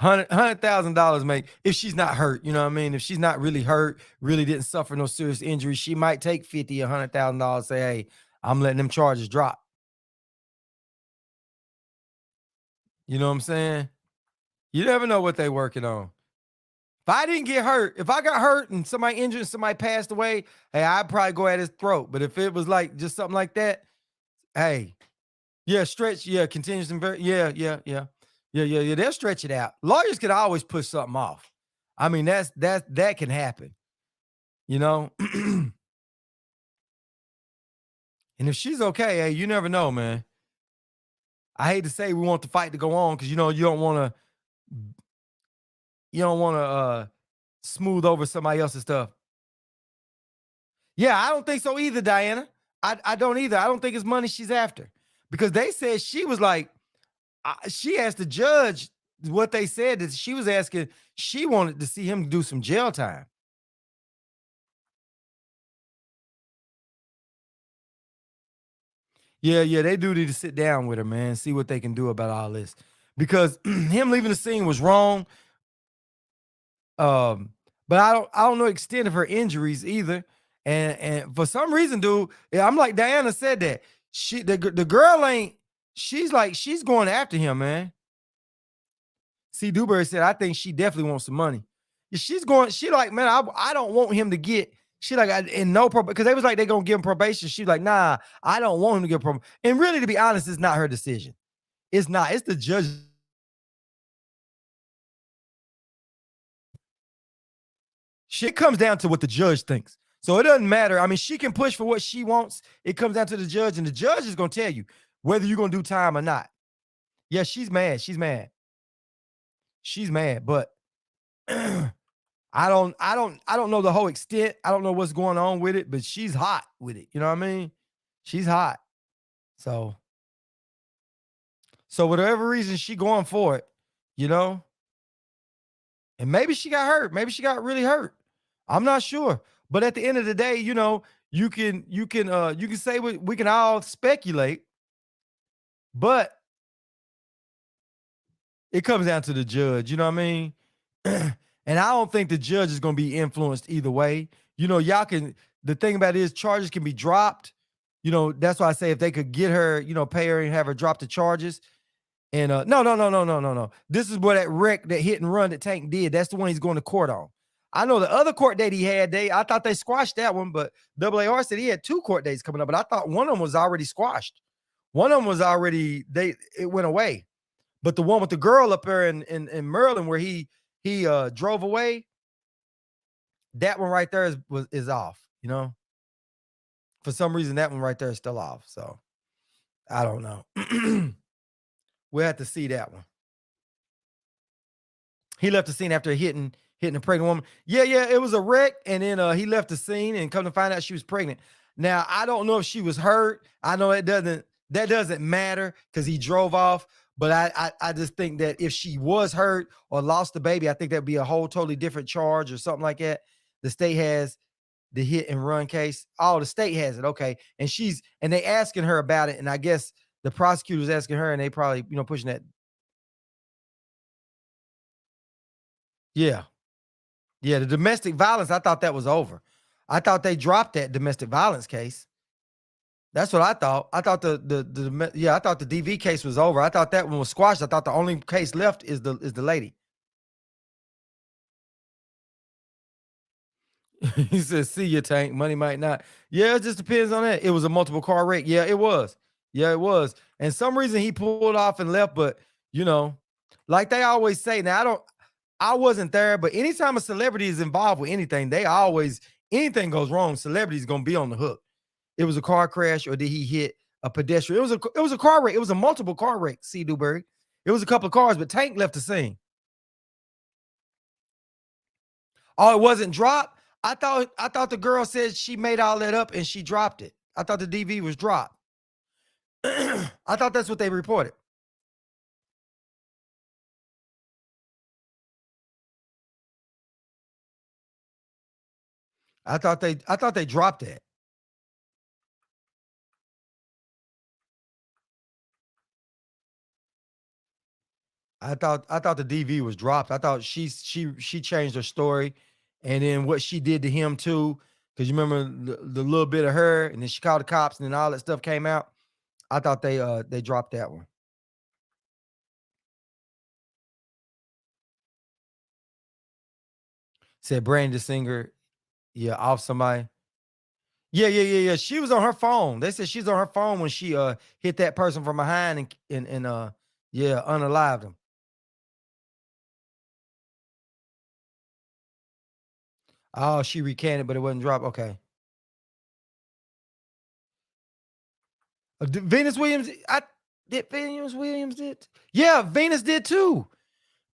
$100,000 make if she's not hurt, you know what I mean? If she's not really hurt, really didn't suffer no serious injury, she might take 50, $100,000, say, "Hey, I'm letting them charges drop." You know what I'm saying? You never know what they working on. If I didn't get hurt, if I got hurt and somebody injured and somebody passed away, hey, I'd probably go at his throat. But if it was like just something like that, hey, yeah, stretch, yeah, continuous and very, yeah, yeah, yeah, yeah, yeah, yeah. They'll stretch it out. Lawyers can always push something off. I mean, that can happen, you know. And if she's okay, hey, you never know, man. I hate to say we want the fight to go on because you don't want to smooth over somebody else's stuff. Yeah, I don't think so either, Diana. I don't either. I don't think it's money she's after because they said she was like, she asked the judge what they said that she was asking. She wanted to see him do some jail time. Yeah, yeah, they do need to sit down with her, man, see what they can do about all this because him leaving the scene was wrong. Um, but I don't know the extent of her injuries either. And for some reason, dude, yeah, I'm like Diana said that the girl ain't. She's going after him, man. See, Dewberry said, I think she definitely wants some money. Yeah, she's going, she like, man, I don't want him to get, she like, in no probation, because they was like, they going to give him probation. She's like, nah, I don't want him to get probation. And really, to be honest, it's not her decision. It's not, it's the judge. Shit comes down to what the judge thinks. So it doesn't matter. I mean, she can push for what she wants. It comes down to the judge, and the judge is going to tell you whether you're going to do time or not. Yeah, she's mad. She's mad. She's mad, but I don't know the whole extent. I don't know what's going on with it, but she's hot with it. You know what I mean? She's hot. So whatever reason she going for it, you know? And maybe she got hurt. Maybe she got really hurt. I'm not sure. But at the end of the day, you can say we can all speculate, but it comes down to the judge, you know what I mean? And I don't think the judge is going to be influenced either way. Y'all can, the thing about it is charges can be dropped. That's why I say if they could get her, pay her and have her drop the charges. And no, no, no, no, no, no, no. This is what that hit and run that Tank did. That's the one he's going to court on. I know the other court date he had, I thought they squashed that one, but AAR said he had 2 court dates coming up, but I thought one of them was already squashed. One of them was already, it went away. But the one with the girl up there in Maryland where he drove away, that one right there is off, For some reason, that one right there is still off. So I don't know. We'll have to see that one. He left the scene after hitting a pregnant woman. Yeah, yeah, it was a wreck, and then he left the scene and come to find out she was pregnant. Now, I don't know if she was hurt. I know that doesn't matter because he drove off. But I just think that if she was hurt or lost the baby, I think that'd be a whole totally different charge or something like that. The state has the hit and run case. Oh, the state has it. Okay. And they asking her about it. And I guess the prosecutor's asking her and they probably, pushing that. Yeah. Yeah. The domestic violence, I thought that was over. I thought they dropped that domestic violence case. That's what I thought. I thought I thought the DV case was over. I thought that one was squashed. I thought the only case left is the lady. He said, "See you, Tank. Money might not." Yeah, it just depends on that. It was a multiple car wreck. Yeah, it was. Yeah, it was. And some reason he pulled off and left, but you know, like they always say. Now I wasn't there, but anytime a celebrity is involved with anything, they always anything goes wrong, celebrity's gonna be on the hook. It was a car crash, or did he hit a pedestrian? It was a car wreck. It was a multiple car wreck. C. Dewberry. It was a couple of cars, but Tank left the scene. Oh, it wasn't dropped? I thought the girl said she made all that up and she dropped it. I thought the DV was dropped. I thought that's what they reported. I thought they dropped that. I thought the DV was dropped. I thought she changed her story, and then what she did to him too. Because you remember the little bit of her, and then she called the cops, and then all that stuff came out. I thought they dropped that one. Said Brandy Singer, yeah, off somebody. Yeah, yeah, yeah, yeah. She was on her phone. They said she's on her phone when she hit that person from behind and yeah, unalived him. Oh, she recanted, but it wasn't dropped. Okay. Venus Williams, I did Venus Williams did. Yeah, Venus did too.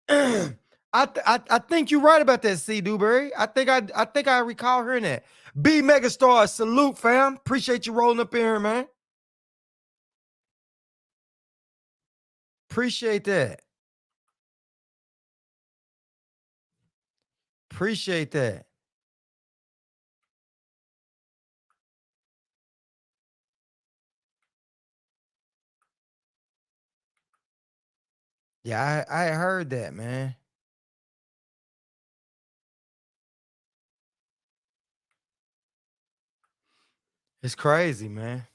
I think you're right about that, C. Dewberry. I think I recall hearing that. B Megastar, salute, fam. Appreciate you rolling up in here, man. Appreciate that. Appreciate that. Yeah, I heard that, man. It's crazy, man.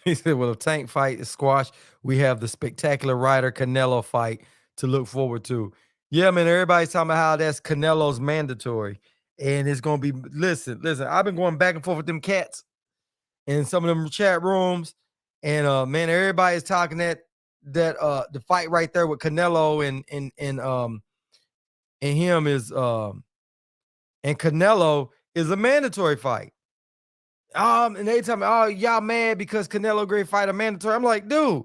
He said, "Well, if Tank fight is squash, we have the spectacular Ryder Canelo fight to look forward to." Yeah, man. Everybody's talking about how that's Canelo's mandatory, and it's gonna be. Listen, listen. I've been going back and forth with them cats in some of them chat rooms, and man, everybody's talking that the fight right there with Canelo and him is and Canelo is a mandatory fight. And they tell me, "Oh, y'all mad because Canelo great fight a mandatory?" I'm like, dude,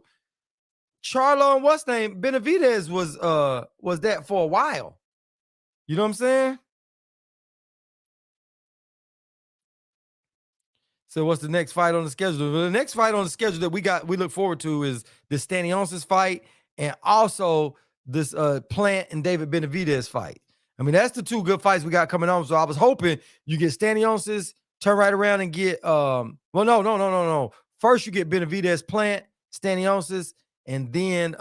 Charlo and what's name Benavidez was that for a while. You know what I'm saying? So what's the next fight on the schedule? Well, the next fight on the schedule that we look forward to is the Stanionis fight and also this Plant and David Benavidez fight. I mean, that's the two good fights we got coming on. So I was hoping you get Stanionis, turn right around and get well, no. First you get Benavidez Plant, Stanionis, and then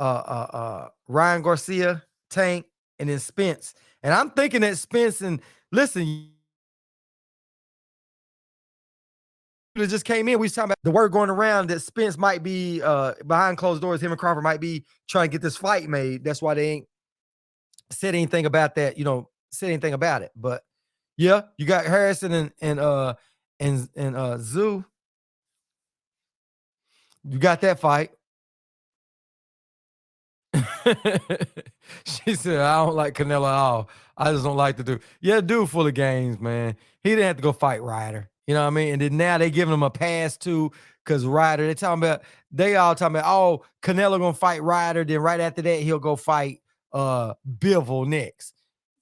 Ryan Garcia, Tank, and then Spence. And I'm thinking that Spence and listen, that just came in. We was talking about the word going around that Spence might be behind closed doors. Him and Crawford might be trying to get this fight made. That's why they ain't said anything about that. Said anything about it. But yeah, you got Harrison and Zoo. You got that fight. She said, "I don't like Canelo at all. I just don't like the dude." Yeah, dude full of games, man. He didn't have to go fight Ryder. You know what I mean? And then now they giving him a pass too, because Ryder, they all talking about, oh, Canelo gonna fight Ryder. Then right after that, he'll go fight Bivol next.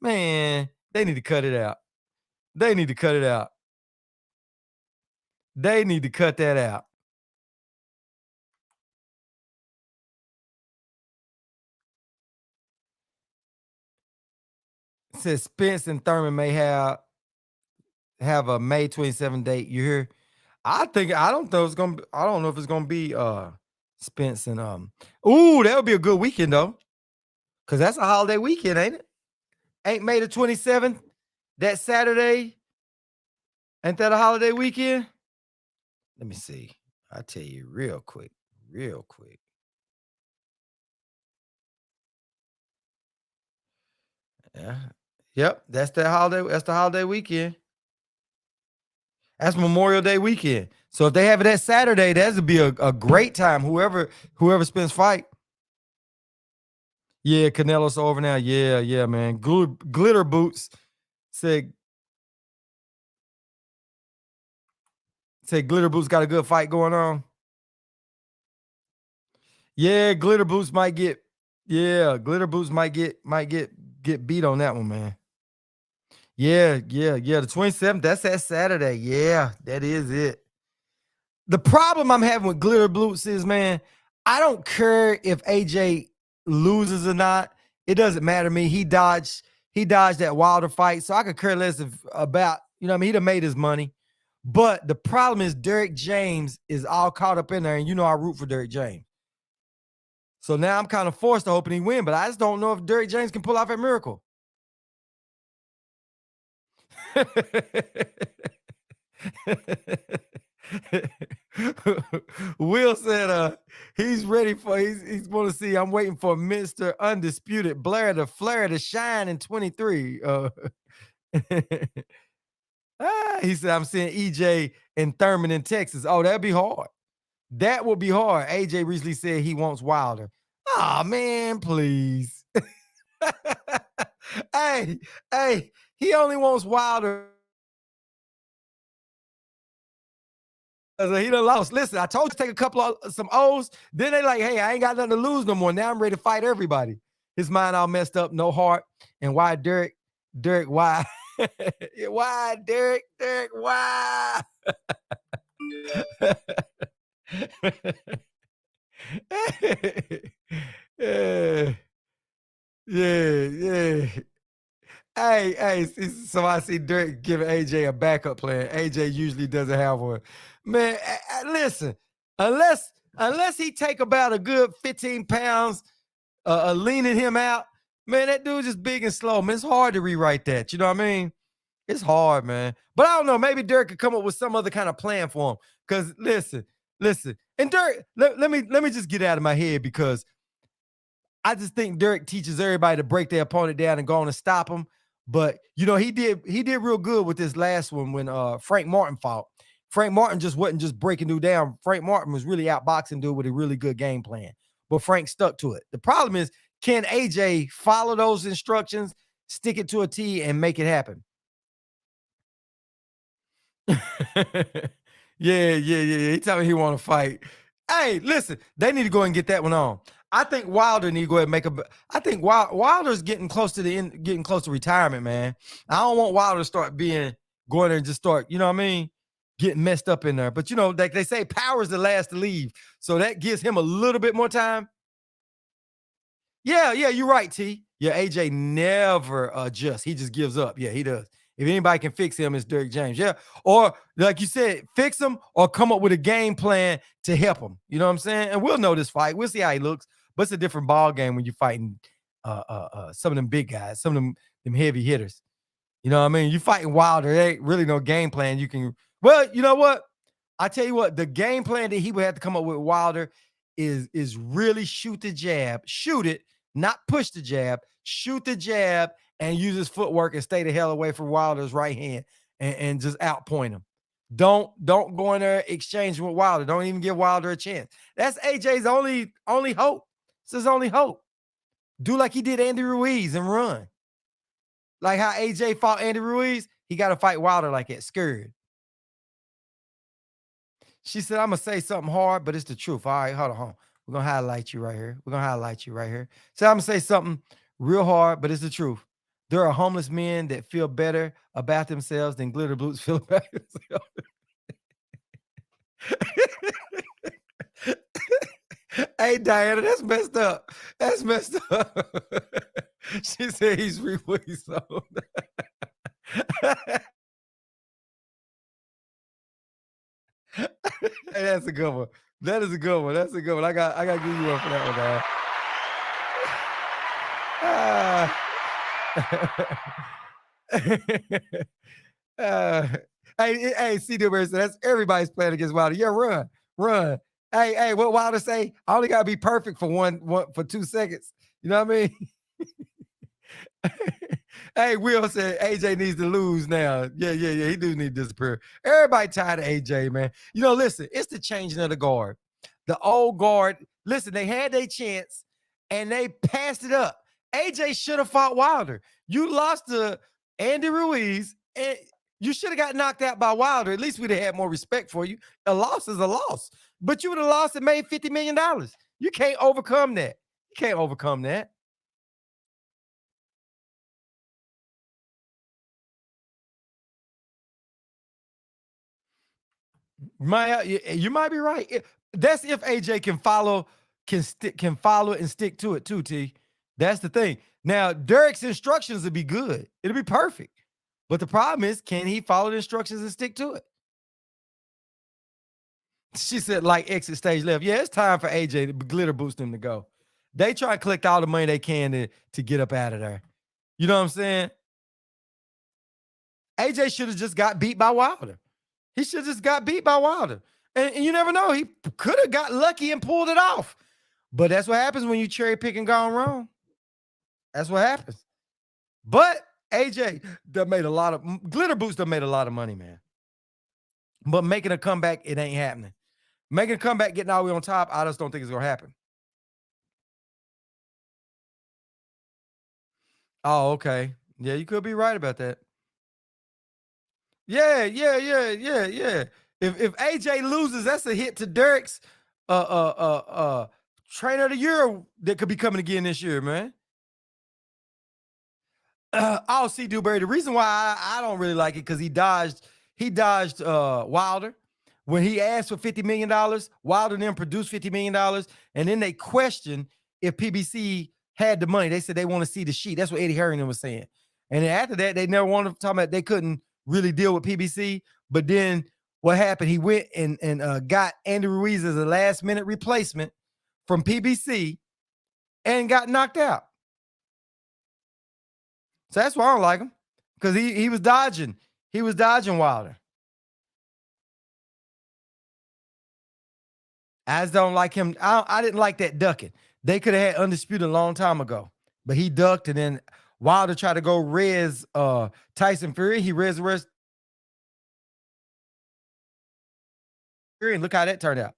Man, they need to cut it out. They need to cut it out. They need to cut that out. Says Spence and Thurman may have a May 27th date. You hear? I don't know it's gonna I don't know if it's gonna be Spence and ooh, that would be a good weekend though. Cause that's a holiday weekend, ain't it? Ain't May the 27th, that Saturday. Ain't that a holiday weekend? Let me see. I tell you real quick, real quick. Yeah. Yep, that's the holiday. That's the holiday weekend. That's Memorial Day weekend. So if they have it that Saturday, that would be a great time. Whoever spends fight. Yeah, Canelo's over now. Yeah, yeah, man. Glitter boots said glitter boots got a good fight going on. Yeah, glitter boots might get. Yeah, glitter boots might get beat on that one, man. Yeah, yeah, yeah. The 27th. That's that Saturday. Yeah, that is it. The problem I'm having with glitter boots is, man, I don't care if AJ loses or not. It doesn't matter to me. He dodged that Wilder fight, so I could care less about, you know what I mean? He'd have made his money. But the problem is Derrick James is all caught up in there, and you know I root for Derrick James. So now I'm kind of forced to hoping he win, but I just don't know if Derrick James can pull off a miracle. Will said he's ready for he's want to see. I'm waiting for Mr. Undisputed Blair to flare to shine in 23. He said I'm seeing EJ and Thurman in Texas. Oh, that'd be hard. That would be hard. AJ recently said he wants Wilder. Oh man, please. Hey, hey, he only wants Wilder. He done lost. Listen, I told you to take a couple of some O's. Then they like, hey, I ain't got nothing to lose no more. Now I'm ready to fight everybody. His mind all messed up, no heart. And why Derek, why? Why, Derek, why? Yeah, yeah. Hey, so I see Dirk giving AJ a backup plan. AJ usually doesn't have one. Man, listen, unless he take about a good 15 pounds, leaning him out, man, that dude's just big and slow. Man, it's hard to rewrite that. You know what I mean? It's hard, man. But I don't know. Maybe Dirk could come up with some other kind of plan for him. Because listen, and Dirk, let me just get out of my head because I just think Dirk teaches everybody to break their opponent down and go on and stop him. But you know, he did real good with this last one when Frank Martin fought. Frank Martin just wasn't just breaking dude down. Frank Martin was really outboxing dude with a really good game plan. But Frank stuck to it. The problem is, can AJ follow those instructions, stick it to a T, and make it happen? Yeah. He told me he want to fight. Hey, listen, they need to go and get that one on. I think Wilder need to go ahead and make a. I think Wilder's getting close to the end, getting close to retirement, man. I don't want Wilder to start being going there and just start, you know what I mean, getting messed up in there. But you know, like they say, power is the last to leave, so that gives him a little bit more time. Yeah, you're right, T. Yeah, AJ never adjusts. He just gives up. Yeah, he does. If anybody can fix him, it's Derrick James. Yeah. Or like you said, fix him or come up with a game plan to help him. You know what I'm saying? And we'll know this fight. We'll see how he looks. But it's a different ball game when you're fighting some of them big guys, some of them heavy hitters. You know what I mean? You fighting Wilder, there ain't really no game plan. You can, well, you know what? I tell you what, the game plan that he would have to come up with Wilder is really shoot the jab, shoot it, not push the jab, shoot the jab, and use his footwork and stay the hell away from Wilder's right hand and just outpoint him. Don't go in there exchanging with Wilder. Don't even give Wilder a chance. That's AJ's only hope. It's his only hope. Do like he did Andy Ruiz and run. Like how AJ fought Andy Ruiz, he got to fight Wilder like that, scared. She said, I'm gonna say something hard, but it's the truth. All right, hold on. We're gonna highlight you right here. We're gonna highlight you right here. So I'm gonna say something real hard, but it's the truth. There are homeless men that feel better about themselves than glitter boots feel about themselves. Hey, Diana, that's messed up. That's messed up. She said he's Ruiz. Hey, that's a good one. That is a good one. That's a good one. I got to give you one for that one, man. uh, hey, see, that's everybody's playing against Wilder. Yeah, run. Run. Hey, what Wilder say? I only gotta be perfect for one for 2 seconds. You know what I mean? Hey, Will said AJ needs to lose now. Yeah. He do need to disappear. Everybody tired of AJ, man. Listen, it's the changing of the guard. The old guard, listen, they had their chance and they passed it up. AJ should have fought Wilder. You lost to Andy Ruiz and you should have got knocked out by Wilder. At least we'd have had more respect for you. A loss is a loss, but you would have lost and made $50 million. You can't overcome that. You can't overcome that. You might be right. That's if AJ can follow and stick to it too, T. That's the thing. Now, Derek's instructions will be good. It'll be perfect. But the problem is, can he follow the instructions and stick to it? She said, like exit stage left. Yeah, it's time for AJ to glitter boost him to go. They try to collect all the money they can to get up out of there. You know what I'm saying? AJ should have just got beat by Wilder. He should have just got beat by Wilder. And you never know. He could have got lucky and pulled it off. But that's what happens when you cherry pick and gone wrong. That's what happens. But AJ made a lot of glitter boots that made a lot of money, man. But making a comeback, it ain't happening. Making a comeback, getting all the way on top, I just don't think it's gonna happen. Oh, okay. Yeah, you could be right about that. Yeah. If AJ loses, that's a hit to Derek's trainer of the year that could be coming again this year, man. I'll see Dewberry. The reason why I don't really like it because he dodged Wilder. When he asked for $50 million, Wilder then produced $50 million. And then they questioned if PBC had the money. They said they want to see the sheet. That's what Eddie Harrington was saying. And then after that, they never wanted to talk about they couldn't really deal with PBC. But then what happened? He went and got Andy Ruiz as a last minute replacement from PBC and got knocked out. So that's why I don't like him. Because he was dodging. He was dodging Wilder. I just don't like him. I didn't like that ducking. They could have had Undisputed a long time ago. But he ducked, and then Wilder tried to go res Tyson Fury. He res Fury, and look how that turned out.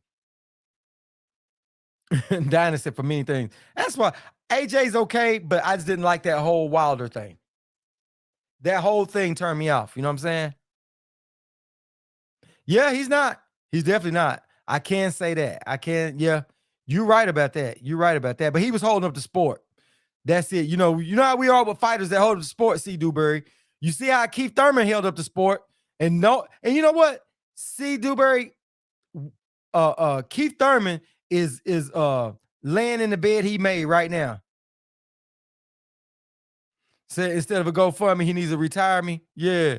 Dynasty for many things. That's why AJ's okay, but I just didn't like that whole Wilder thing. That whole thing turned me off. You know what I'm saying? Yeah, he's not. He's definitely not. I can say that. I can. Yeah, you're right about that. You're right about that. But he was holding up the sport. That's it. You know how we are with fighters that hold up the sport. C. Dewberry. You see how Keith Thurman held up the sport, and you know what? C. Dewberry. Keith Thurman is laying in the bed he made right now. So instead of a GoFundMe, he needs to retire me. Yeah,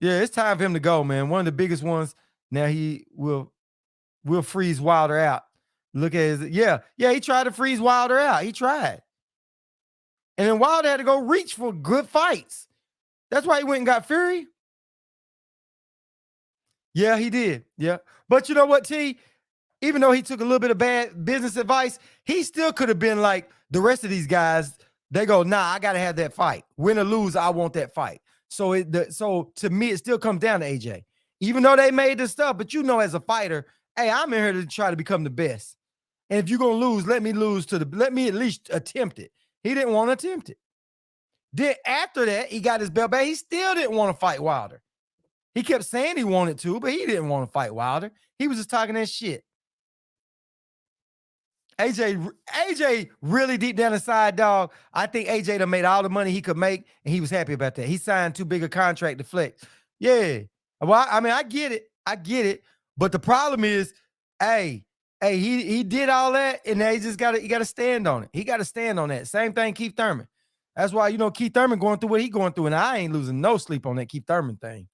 it's time for him to go, man. One of the biggest ones. Now he will freeze Wilder out. Look at his, he tried to freeze Wilder out. He tried. And then Wilder had to go reach for good fights. That's why he went and got Fury. Yeah, he did. Yeah. But you know what, T? Even though he took a little bit of bad business advice, he still could have been like the rest of these guys. They go, nah, I got to have that fight. Win or lose, I want that fight. So to me, it still comes down to AJ. Even though they made this stuff, but as a fighter, hey, I'm in here to try to become the best. And if you're gonna lose, let me at least attempt it. He didn't want to attempt it. Then after that, he got his belt back. He still didn't want to fight Wilder. He kept saying he wanted to, but he didn't want to fight Wilder. He was just talking that shit. AJ really deep down inside, dog. I think AJ done made all the money he could make, and he was happy about that. He signed too big a contract to flex. Yeah. Well, I mean, I get it. But the problem is, hey, he did all that, and now he got to stand on it. He got to stand on that. Same thing, Keith Thurman. That's why Keith Thurman going through what he going through, and I ain't losing no sleep on that Keith Thurman thing.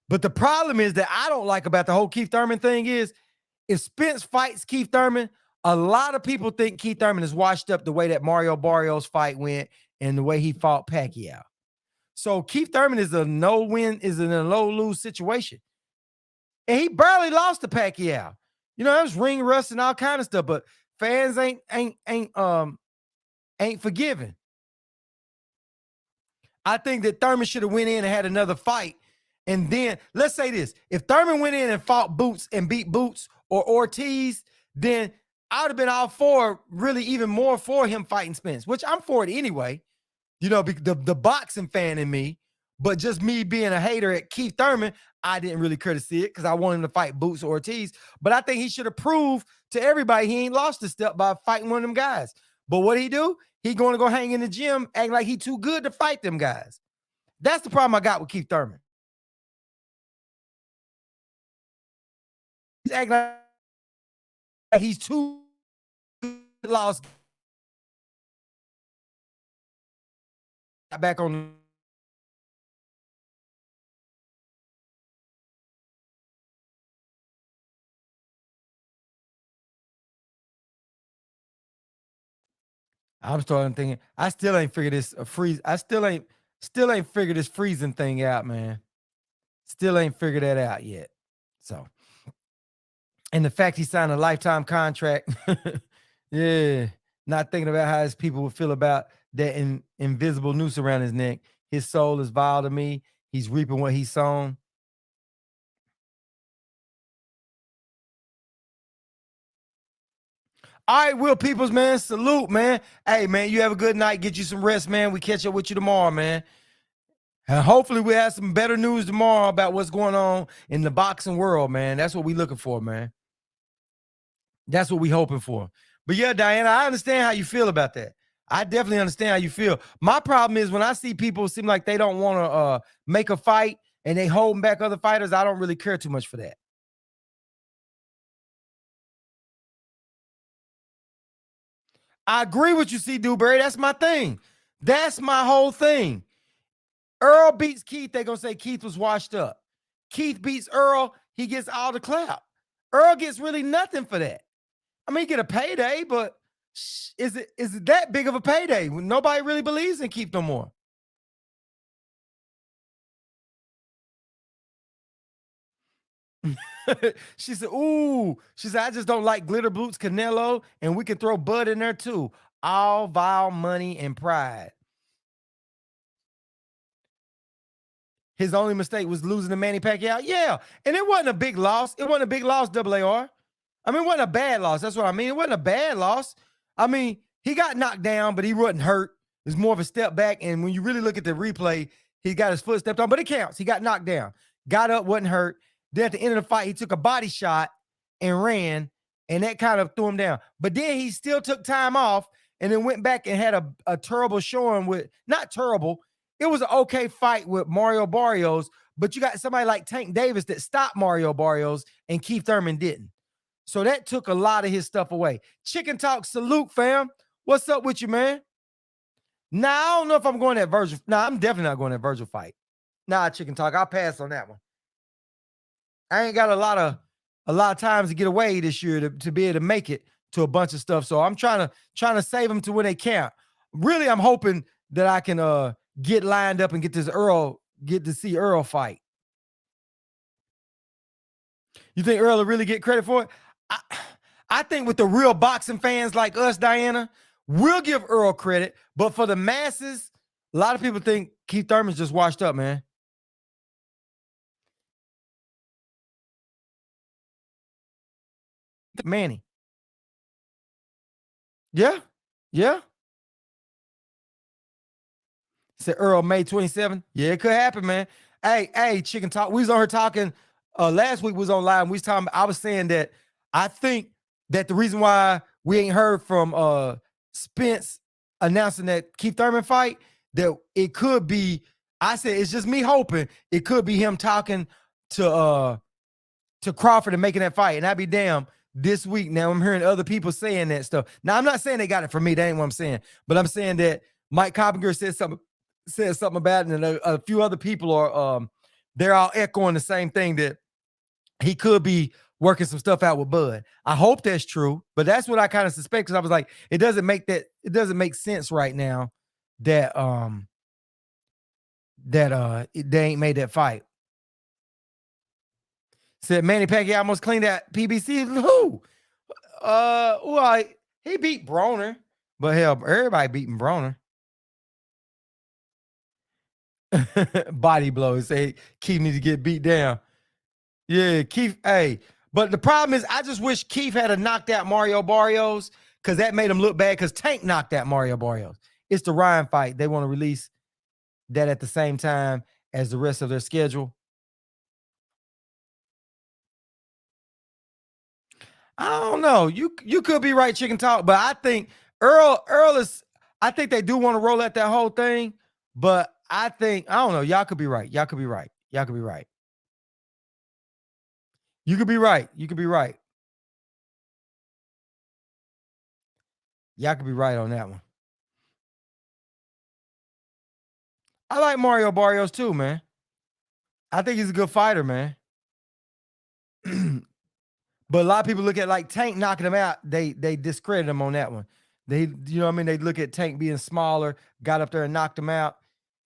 But the problem is that I don't like about the whole Keith Thurman thing is, if Spence fights Keith Thurman, a lot of people think Keith Thurman is washed up the way that Mario Barrios fight went and the way he fought Pacquiao. So Keith Thurman is in a no-lose situation. And he barely lost to Pacquiao. You know, that was ring rust and all kind of stuff, but fans ain't forgiving. I think that Thurman should have went in and had another fight. And then let's say this: if Thurman went in and fought Boots and beat Boots or Ortiz, then I would have been all for, really even more for him fighting Spence, which I'm for it anyway. You know, the boxing fan in me, but just me being a hater at Keith Thurman, I didn't really care to see it because I wanted him to fight Boots or Ortiz. But I think he should have proved to everybody he ain't lost a step by fighting one of them guys. But what he do? He going to go hang in the gym, acting like he too good to fight them guys. That's the problem I got with Keith Thurman. He's acting like he's too lost. Back on. I'm starting thinking I still ain't figured this freeze. I still ain't figured this freezing thing out, man. Still ain't figured that out yet. So, and the fact he signed a lifetime contract, yeah, not thinking about how his people would feel about that invisible noose around his neck. His soul is vile to me. He's reaping what he's sown. All right, Will Peoples, man. Salute, man. Hey, man, you have a good night. Get you some rest, man. We catch up with you tomorrow, man. And hopefully we have some better news tomorrow about what's going on in the boxing world, man. That's what we looking for, man. That's what we hoping for. But yeah, Diana, I understand how you feel about that. I definitely understand how you feel. My problem is when I see people seem like they don't want to make a fight and they holding back other fighters, I don't really care too much for that. I agree with you, C. Dewberry. That's my thing. That's my whole thing. Earl beats Keith, they're going to say Keith was washed up. Keith beats Earl, he gets all the clout. Earl gets really nothing for that. I mean, he get a payday, but is it that big of a payday? Nobody really believes in Keith no more. She said, ooh, she said, I just don't like glitter boots, Canelo, and we can throw Bud in there too. All vile money and pride. His only mistake was losing to Manny Pacquiao. Yeah, and it wasn't a big loss. It wasn't a big loss, AAR. I mean, it wasn't a bad loss. That's what I mean. It wasn't a bad loss. I mean, he got knocked down, but he wasn't hurt. It's more of a step back. And when you really look at the replay, he got his foot stepped on, but it counts. He got knocked down, got up, wasn't hurt. Then at the end of the fight, he took a body shot and ran, and that kind of threw him down. But then he still took time off and then went back and had a terrible showing with, not terrible, it was an okay fight with Mario Barrios, but you got somebody like Tank Davis that stopped Mario Barrios and Keith Thurman didn't. So that took a lot of his stuff away. Chicken Talk, salute, fam. What's up with you, man? Nah, I don't know if I'm going that Vergil. Nah, I'm definitely not going that Vergil fight. Nah, Chicken Talk, I'll pass on that one. I ain't got a lot of times to get away this year to be able to make it to a bunch of stuff. So I'm trying to save them to when they count. Really, I'm hoping that I can get lined up and get to see Earl fight. You think Earl will really get credit for it? I think with the real boxing fans like us, Diana, we'll give Earl credit. But for the masses, a lot of people think Keith Thurman's just washed up, man. Manny. Yeah. Yeah. Said Earl May 27. Yeah, it could happen, man. Hey, Chicken Talk. We was on her talking last week. We was on live. And we was talking. I was saying that I think that the reason why we ain't heard from Spence announcing that Keith Thurman fight, that it could be. I said it's just me hoping it could be him talking to Crawford and making that fight. And I'd be damn this week. Now I'm hearing other people saying that stuff. Now I'm not saying they got it from me. That ain't what I'm saying. But I'm saying that Mike Coppinger said something about it, and a few other people are they're all echoing the same thing, that he could be working some stuff out with Bud. I hope that's true, but that's what I kind of suspect, because I was like, it doesn't make sense right now that they ain't made that fight. Said Manny Pacquiao almost cleaned that PBC. Who? Well, he beat Broner, but hell, everybody beating Broner. Body blows. Say Keith needs to get beat down. Yeah, Keith. Hey, but the problem is, I just wish Keith had a knocked out Mario Barrios because that made him look bad. Because Tank knocked out Mario Barrios. It's the Ryan fight. They want to release that at the same time as the rest of their schedule. I don't know. You could be right, Chicken Talk, but I think Earl is. I think they do want to roll out that whole thing, but I don't know. Y'all could be right. Y'all could be right. Y'all could be right. You could be right. You could be right. Y'all could be right on that one. I like Mario Barrios too, man. I think he's a good fighter, man. But a lot of people look at like Tank knocking him out. They discredit him on that one. They, you know what I mean? They look at Tank being smaller, got up there and knocked him out.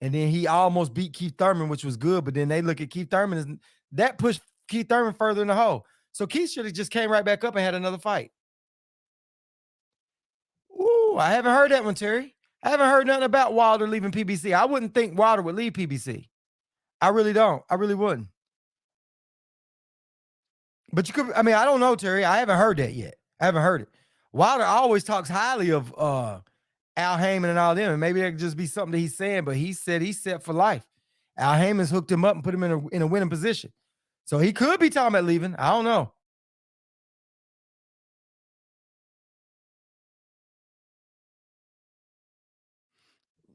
And then he almost beat Keith Thurman, which was good. But then they look at Keith Thurman as that pushed Keith Thurman further in the hole. So Keith should have just came right back up and had another fight. Ooh, I haven't heard that one, Terry. I haven't heard nothing about Wilder leaving PBC. I wouldn't think Wilder would leave PBC. I really don't. I really wouldn't. But you could, I mean, I don't know, Terry. I haven't heard that yet. I haven't heard it. Wilder always talks highly of Al Heyman and all them, and maybe that could just be something that he's saying, but he said he's set for life. Al Heyman's hooked him up and put him in a winning position. So he could be talking about leaving. I don't know.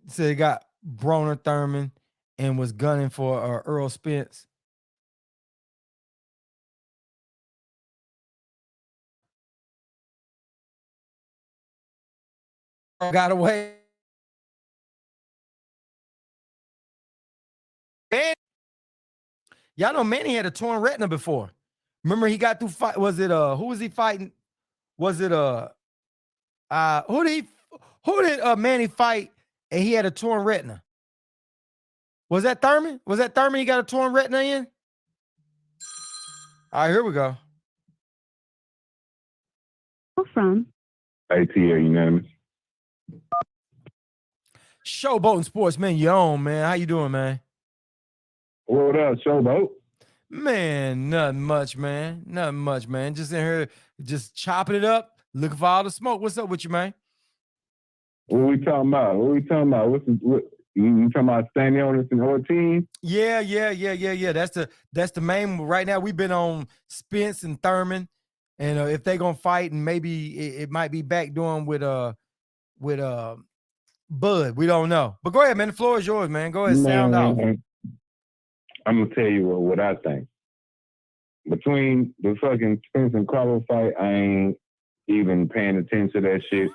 So he got Broner Thurman and was gunning for Earl Spence. Got away. Man, y'all know Manny had a torn retina before. Remember he got through fight. Was it who was he fighting? Was it who did Manny fight and he had a torn retina? Was that Thurman? Was that Thurman he got a torn retina in? All right, here we go. From ATA Unanimous. Showboating Sportsman, you on, man. How you doing, man? What up, Showboat? Man, nothing much, man. Nothing much, man. Just in here, just chopping it up, looking for all the smoke. What's up with you, man? What we talking about? What you talking about Stanionis and Ortiz? Yeah. That's the main right now. We've been on Spence and Thurman, and if they're gonna fight, and maybe it might be back doing with Bud. We don't know. But go ahead, man. The floor is yours, man. Go ahead, sound off. I'm gonna tell you what I think. Between the fucking Spence and Crawford fight, I ain't even paying attention to that shit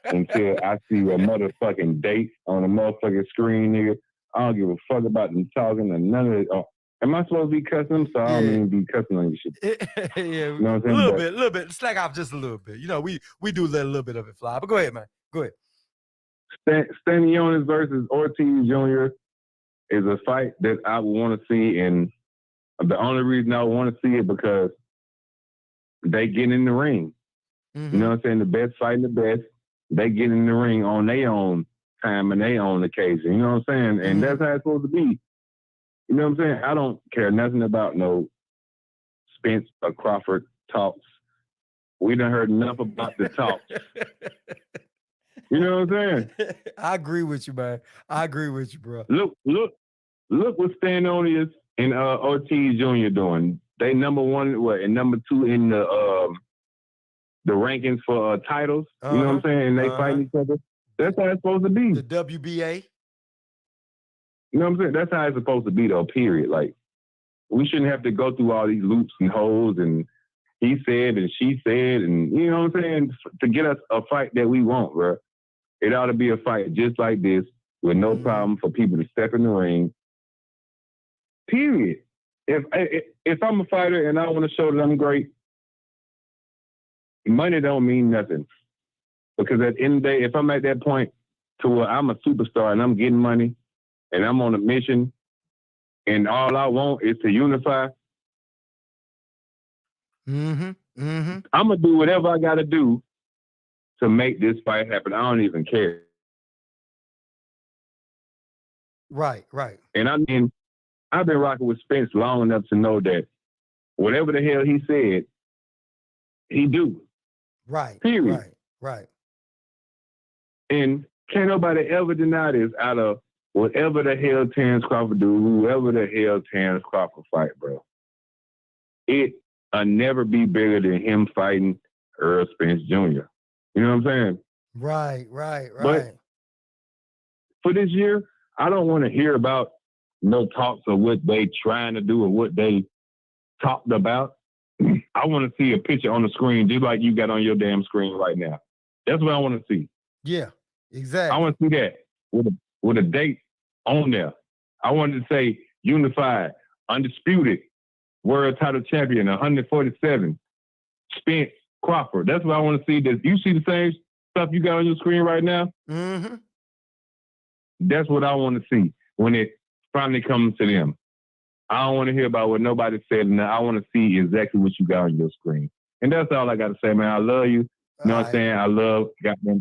until I see a motherfucking date on the motherfucking screen, nigga. I don't give a fuck about them talking and none of it. Oh, am I supposed to be cussing? So I don't even be cussing on your shit. Yeah, you know what I'm saying? A little bit. Slack off just a little bit. You know, we do let a little bit of it fly. But go ahead, man. Go ahead. Stanionis versus Ortiz Jr. is a fight that I want to see, and the only reason I want to see it because they get in the ring. Mm-hmm. You know what I'm saying? The best fighting the best. They get in the ring on their own time and their own occasion. You know what I'm saying? And that's how it's supposed to be. You know what I'm saying? I don't care nothing about no Spence or Crawford talks. We done heard enough about the talks. You know what I'm saying? I agree with you, man. I agree with you, bro. Look what Stanionis and Ortiz Jr. doing. They number one, and number two in the rankings for titles. You know what I'm saying? And they fight each other. That's how it's supposed to be. The WBA. You know what I'm saying? That's how it's supposed to be, though, period. Like, we shouldn't have to go through all these loops and holes and he said and she said and, you know what I'm saying, to get us a fight that we want, bro. It ought to be a fight just like this with no problem for people to step in the ring. Period. If I'm a fighter and I want to show that I'm great, money don't mean nothing. Because at the end of the day, if I'm at that point to where I'm a superstar and I'm getting money and I'm on a mission and all I want is to unify, I'm gonna do whatever I gotta do to make this fight happen. I don't even care. Right. And I mean, I've been rocking with Spence long enough to know that whatever the hell he said, he do. Right. Period. Right. And can't nobody ever deny this out of whatever the hell Terrence Crawford do, whoever the hell Terrence Crawford fight, bro. It'll never be bigger than him fighting Earl Spence Jr. You know what I'm saying? Right. But for this year, I don't want to hear about no talks of what they trying to do or what they talked about. I want to see a picture on the screen just like you got on your damn screen right now. That's what I want to see. Yeah, exactly. I want to see that with a date on there. I wanted to say unified, undisputed, world title champion, 147, Spence Crawford. That's what I want to see. You see the same stuff you got on your screen right now? Mm-hmm. That's what I want to see when it finally comes to them. I don't want to hear about what nobody said. And I want to see exactly what you got on your screen. And that's all I got to say, man. I love you. You know what I'm saying? I love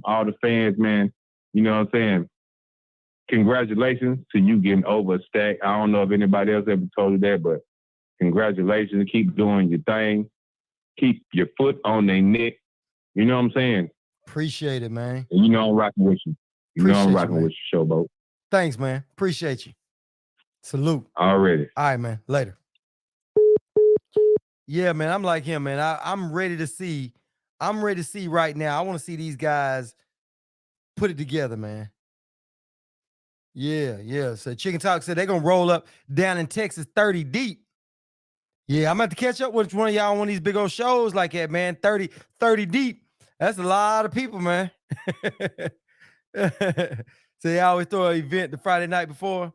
all the fans, man. You know what I'm saying? Congratulations to you getting over a stack. I don't know if anybody else ever told you that, but congratulations. Keep doing your thing. Keep your foot on their neck. You know what I'm saying? Appreciate it, man. And you know I'm rocking with you. You know I'm rocking with you, Showboat. Thanks, man. Appreciate you. Salute. Already. All right, man. Later. Yeah, man. I'm like him, man. I'm ready to see. I'm ready to see right now. I want to see these guys put it together, man. Yeah. So Chicken Talk said they're gonna roll up down in Texas 30 deep. Yeah, I'm about to catch up with one of y'all on one of these big old shows like that, man. 30 deep. That's a lot of people, man. So they always throw an event the Friday night before.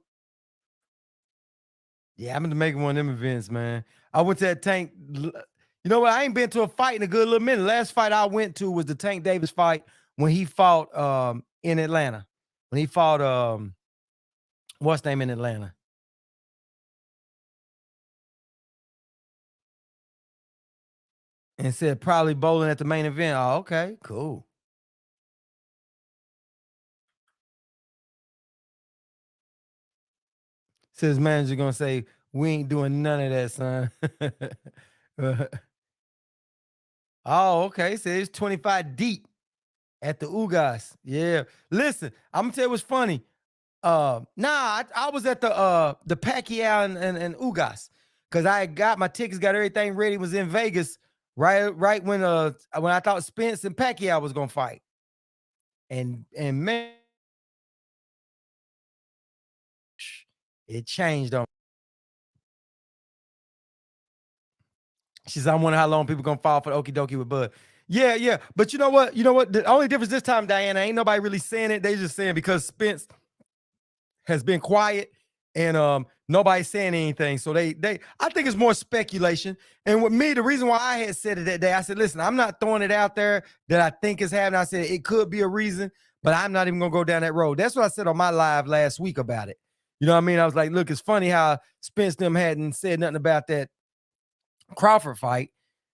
Yeah, I'm gonna make one of them events, man. I went to that Tank. You know what? I ain't been to a fight in a good little minute. Last fight I went to was the Tank Davis fight when he fought in Atlanta. When he fought what's name in Atlanta? And said probably bowling at the main event. Oh, okay, cool. Says his manager gonna say, we ain't doing none of that, son. Oh, okay. So it's 25 deep at the Ugas. Yeah. Listen, I'm gonna tell you what's funny. I was at the Pacquiao and Ugas because I got my tickets, got everything ready, was in Vegas right when I thought Spence and Pacquiao was gonna fight. And man, it changed on. She said, I wonder how long people gonna fall for the okie dokie with Bud. Yeah. But you know what? The only difference this time, Diana, ain't nobody really saying it. They just saying because Spence has been quiet and nobody's saying anything. So I think it's more speculation. And with me, the reason why I had said it that day, I said, listen, I'm not throwing it out there that I think is happening. I said it could be a reason, but I'm not even gonna go down that road. That's what I said on my live last week about it. You know what I mean? I was like, look, it's funny how Spence them hadn't said nothing about that Crawford fight.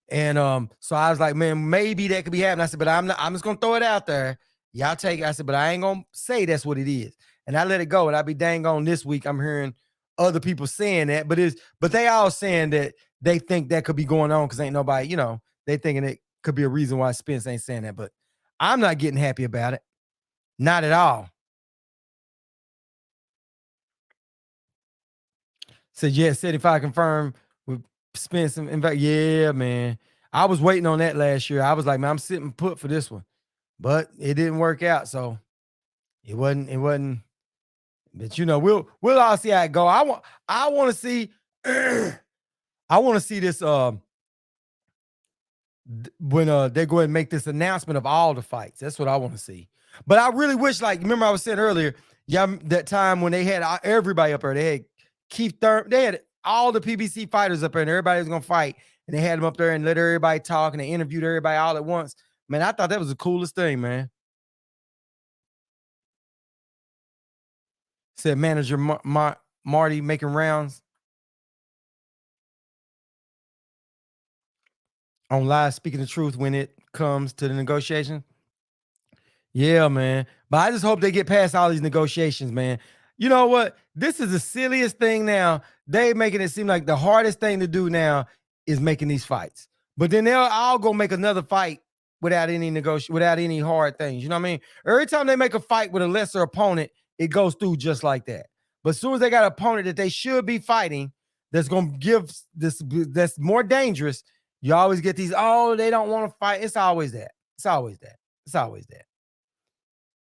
And so I was like, man, maybe that could be happening. I said, but I'm just gonna throw it out there. Y'all take it. I said, but I ain't gonna say that's what it is. And I let it go. And I be dang on this week. I'm hearing other people saying that, but they all saying that they think that could be going on because ain't nobody, they thinking it could be a reason why Spence ain't saying that. But I'm not getting happy about it. Not at all. Said, yeah, said if I confirm with Spence and fact, yeah, man. I was waiting on that last year. I was like, man, I'm sitting put for this one. But it didn't work out. So it wasn't, but we'll all see how it go. I want to see I want to see this when they go ahead and make this announcement of all the fights. That's what I want to see. But I really wish, like, remember I was saying earlier, that time when they had everybody up there, they had Keith Thurman, they had all the PBC fighters up there, and everybody was gonna fight, and they had them up there and let everybody talk, and they interviewed everybody all at once. Man, I thought that was the coolest thing, man. Said manager Marty making rounds. on live speaking the truth when it comes to the negotiation. Yeah, man. But I just hope they get past all these negotiations, man. You know what? This is the silliest thing now. They making it seem like the hardest thing to do now is making these fights. But then they'll all go make another fight without any without any hard things. You know what I mean? Every time they make a fight with a lesser opponent, it goes through just like that. But as soon as they got an opponent that they should be fighting, that's gonna give this that's more dangerous, you always get these, oh, they don't want to fight. It's always that. It's always that. It's always that.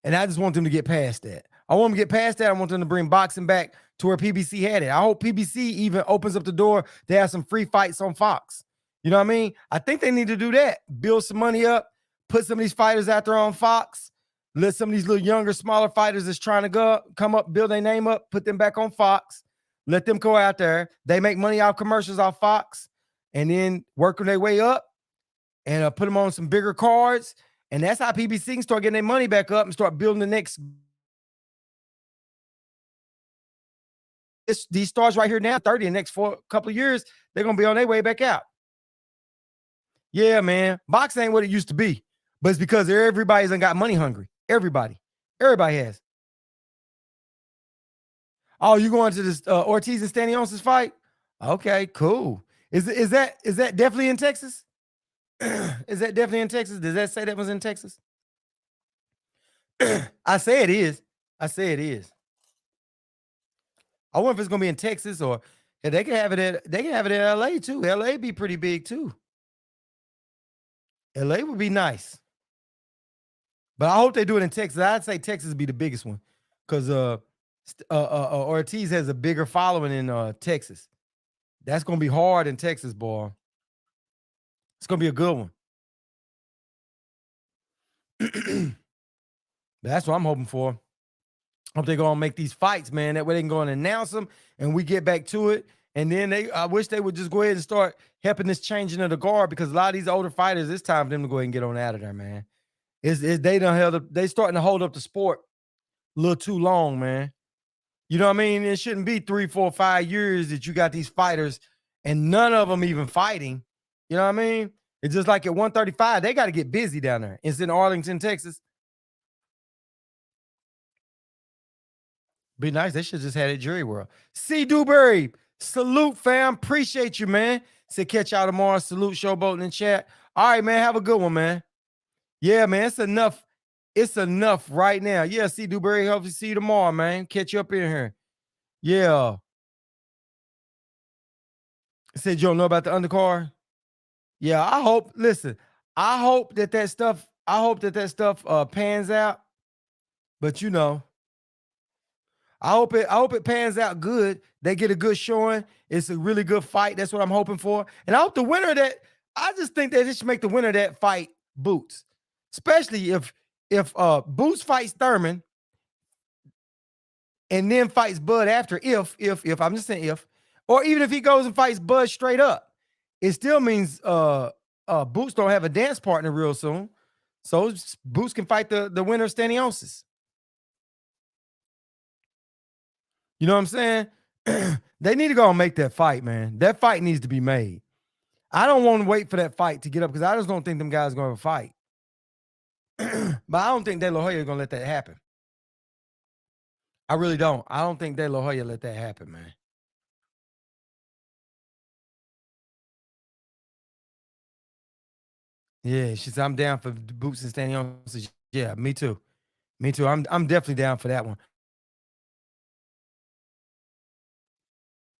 And I just want them to get past that. I want them to get past that. I want them to bring boxing back to where PBC had it. I hope PBC even opens up the door to have some free fights on Fox. You know what I mean? I think they need to do that. Build some money up, put some of these fighters out there on Fox. Let some of these little younger, smaller fighters that's trying to come up, build their name up, put them back on Fox. Let them go out there. They make money off commercials off Fox and then working their way up and put them on some bigger cards. And that's how PBC can start getting their money back up and start building the next. These stars right here now, 30 in the next couple of years, they're going to be on their way back out. Yeah, man. Boxing ain't what it used to be, but it's because everybody's got money hungry. Everybody has. Oh, you going to this Ortiz and Stanionis fight? Okay, cool. Is that definitely in Texas? Is that definitely in Texas? Does that say that was in Texas? I say it is. I wonder if it's gonna be in Texas or they can have it at LA too. LA be pretty big too. LA would be nice. But I hope they do it in Texas. I'd say Texas would be the biggest one. Because Ortiz has a bigger following in Texas. That's gonna be hard in Texas, boy. It's gonna be a good one. That's what I'm hoping for. Hope they're gonna make these fights, man. That way they can go and announce them, and we get back to it. And then I wish they would just go ahead and start helping this changing of the guard because a lot of these older fighters, it's time for them to go ahead and get on out of there, man. They starting to hold up the sport a little too long, man. You know what I mean? It shouldn't be 3, 4, 5 years that you got these fighters and none of them even fighting. You know what I mean? It's just like at 135, they got to get busy down there. It's in Arlington, Texas. Be nice. They should just had it Jury World. C. Dewberry, salute, fam. Appreciate you, man. Said catch y'all tomorrow. Salute, Showboat in the chat. All right, man. Have a good one, man. Yeah, man. It's enough. It's enough right now. Yeah, C. Dewberry. Hope to see you tomorrow, man. Catch you up in here. Yeah. Said you don't know about the undercard. Yeah, I hope. Listen, I hope that stuff pans out. But you know, I hope it pans out good. They get a good showing. It's a really good fight. That's what I'm hoping for. And I hope the winner of that, I just think that it should make the winner of that fight Boots. Especially if Boots fights Thurman and then fights Bud after, if I'm just saying if, or even if he goes and fights Bud straight up, it still means Boots don't have a dance partner real soon. So Boots can fight the winner of Stanionis. You know what I'm saying? They need to go and make that fight, man. That fight needs to be made. I don't want to wait for that fight to get up because I just don't think them guys are going to fight. But I don't think De La Hoya is going to let that happen. I really don't. I don't think De La Hoya let that happen, man. Yeah, she said, I'm down for Boots and Stanionis. Yeah, me too. Me too. I'm definitely down for that one.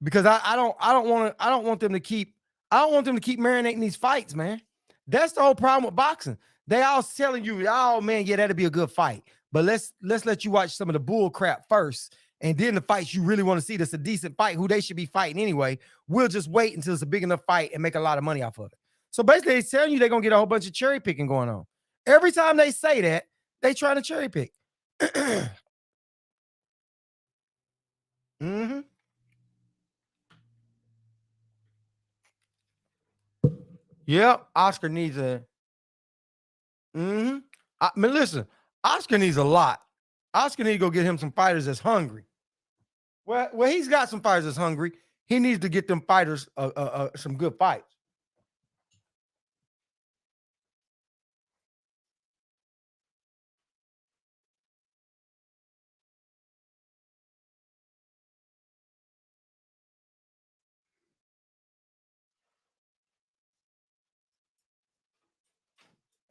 Because I don't want them to keep marinating these fights, man. That's the whole problem with boxing. They all telling you, oh man, yeah, that'll be a good fight. But let's let you watch some of the bull crap first. And then the fights you really want to see that's a decent fight, who they should be fighting anyway. We'll just wait until it's a big enough fight and make a lot of money off of it. So basically, they're telling you they're gonna get a whole bunch of cherry picking going on. Every time they say that, they trying to cherry pick. Mm-hmm. Yep, Oscar needs a. Mm-hmm. I mean, listen, Oscar needs a lot. Oscar needs to go get him some fighters that's hungry. Well, he's got some fighters that's hungry. He needs to get them fighters some good fights.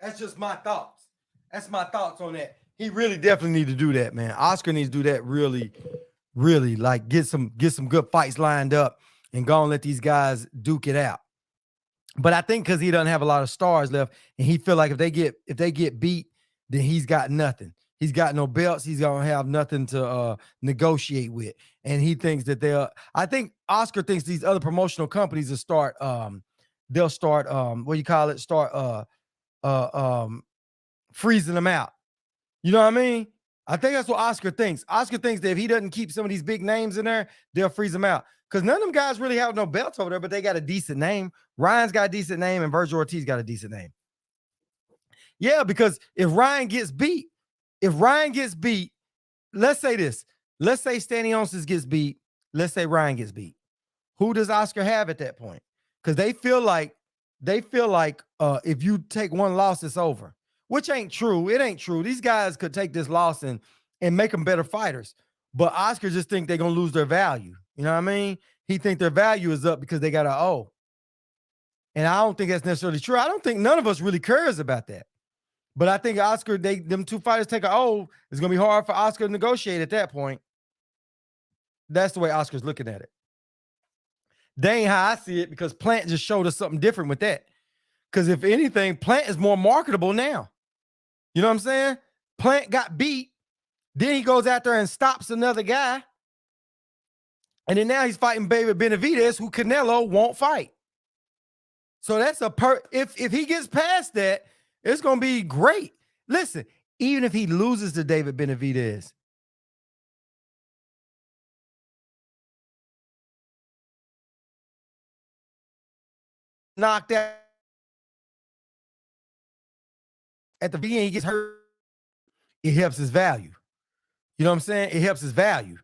That's just my thoughts. That's my thoughts on that. He really definitely need to do that, man. Oscar needs to do that really, really, like get some good fights lined up and go and let these guys duke it out. But I think because he doesn't have a lot of stars left, and he feel like if they get beat, then he's got nothing. He's got no belts. He's gonna have nothing to negotiate with. And he thinks that I think Oscar thinks these other promotional companies will start they'll start what do you call it? Start freezing them out. You know what I mean? I think that's what Oscar thinks. Oscar thinks that if he doesn't keep some of these big names in there, they'll freeze them out. Because none of them guys really have no belts over there, but they got a decent name. Ryan's got a decent name, and Vergil Ortiz got a decent name. Yeah, because if Ryan gets beat, let's say this. Let's say Stanionis gets beat. Let's say Ryan gets beat. Who does Oscar have at that point? Because they feel like if you take one loss, it's over. Which ain't true. It ain't true. These guys could take this loss and make them better fighters. But Oscar just think they're going to lose their value. You know what I mean? He think their value is up because they got an O. And I don't think that's necessarily true. I don't think none of us really cares about that. But I think Oscar, them two fighters take an O. It's going to be hard for Oscar to negotiate at that point. That's the way Oscar's looking at it. That ain't how I see it, because Plant just showed us something different with that. Because if anything, Plant is more marketable now. You know what I'm saying? Plant got beat. Then he goes out there and stops another guy. And then now he's fighting David Benavidez, who Canelo won't fight. So that's if he gets past that, it's going to be great. Listen, even if he loses to David Benavidez, knocked out at the beginning, he gets hurt, it helps his value. You know what I'm saying? It helps his value.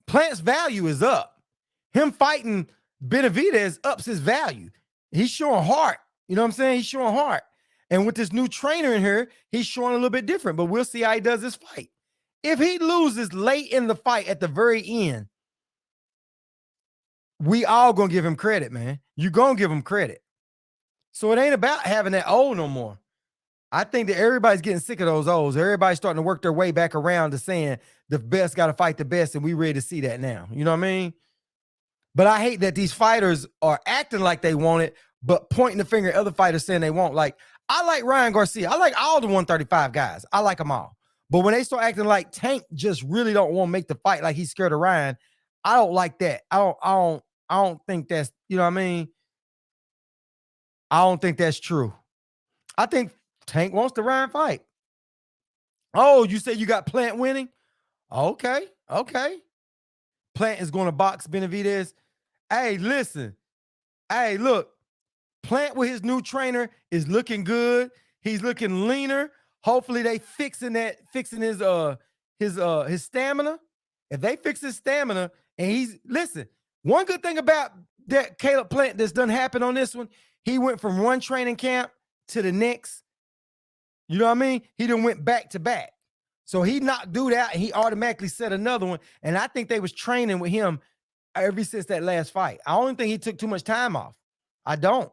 Plant's value is up. Him fighting Benavidez ups his value. He's showing heart. You know what I'm saying? He's showing heart. And with this new trainer in here, he's showing a little bit different, but we'll see how he does this fight. If he loses late in the fight at the very end, we all gonna give him credit, man. You gonna give him credit. So it ain't about having that O no more. I think that everybody's getting sick of those O's. Everybody's starting to work their way back around to saying the best got to fight the best, and we ready to see that now. You know what I mean? But I hate that these fighters are acting like they want it, but pointing the finger at other fighters saying they won't. Like, I like Ryan Garcia. I like all the 135 guys. I like them all. But when they start acting like Tank just really don't want to make the fight, like he's scared of Ryan, I don't like that. I don't think that's, you know what I mean? I don't think that's true. I think Tank wants the Ryan fight. Oh, you say you got Plant winning? Okay. Plant is going to box Benavidez. Hey, listen. Hey, look. Plant with his new trainer is looking good. He's looking leaner. Hopefully they fixing his stamina. If they fix his stamina, and listen, one good thing about that Caleb Plant that's done happen on this one, he went from one training camp to the next. You know what I mean? He done went back to back. So he knocked dude out and he automatically set another one. And I think they was training with him ever since that last fight. I don't think he took too much time off. I don't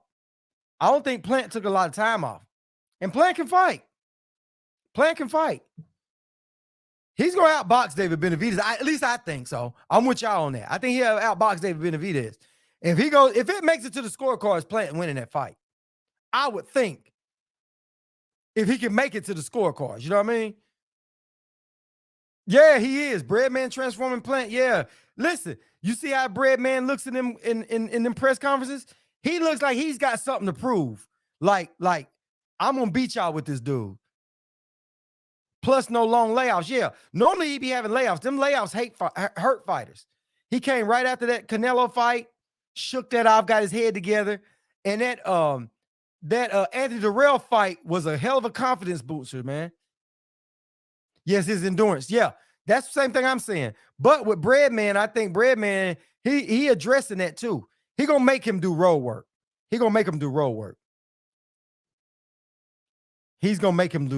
think Plant took a lot of time off. And Plant can fight. He's going to outbox David Benavidez. At least I think so. I'm with y'all on that. I think he'll outbox David Benavidez. If it makes it to the scorecards, Plant winning that fight. I would think. If he can make it to the scorecards, you know what I mean? Yeah, he is. Breadman transforming Plant. Yeah. Listen, you see how Breadman looks in them in them press conferences? He looks like he's got something to prove. Like I'm gonna beat y'all with this dude. Plus no long layoffs. Yeah. Normally he'd be having layoffs. Them layoffs hurt fighters. He came right after that Canelo fight, shook that off, got his head together, and that Anthony Durrell fight was a hell of a confidence booster, man. Yes, his endurance. Yeah, that's the same thing I'm saying. But with Breadman, I think Breadman, he addressing that too. He gonna make him do road work. He's gonna make him do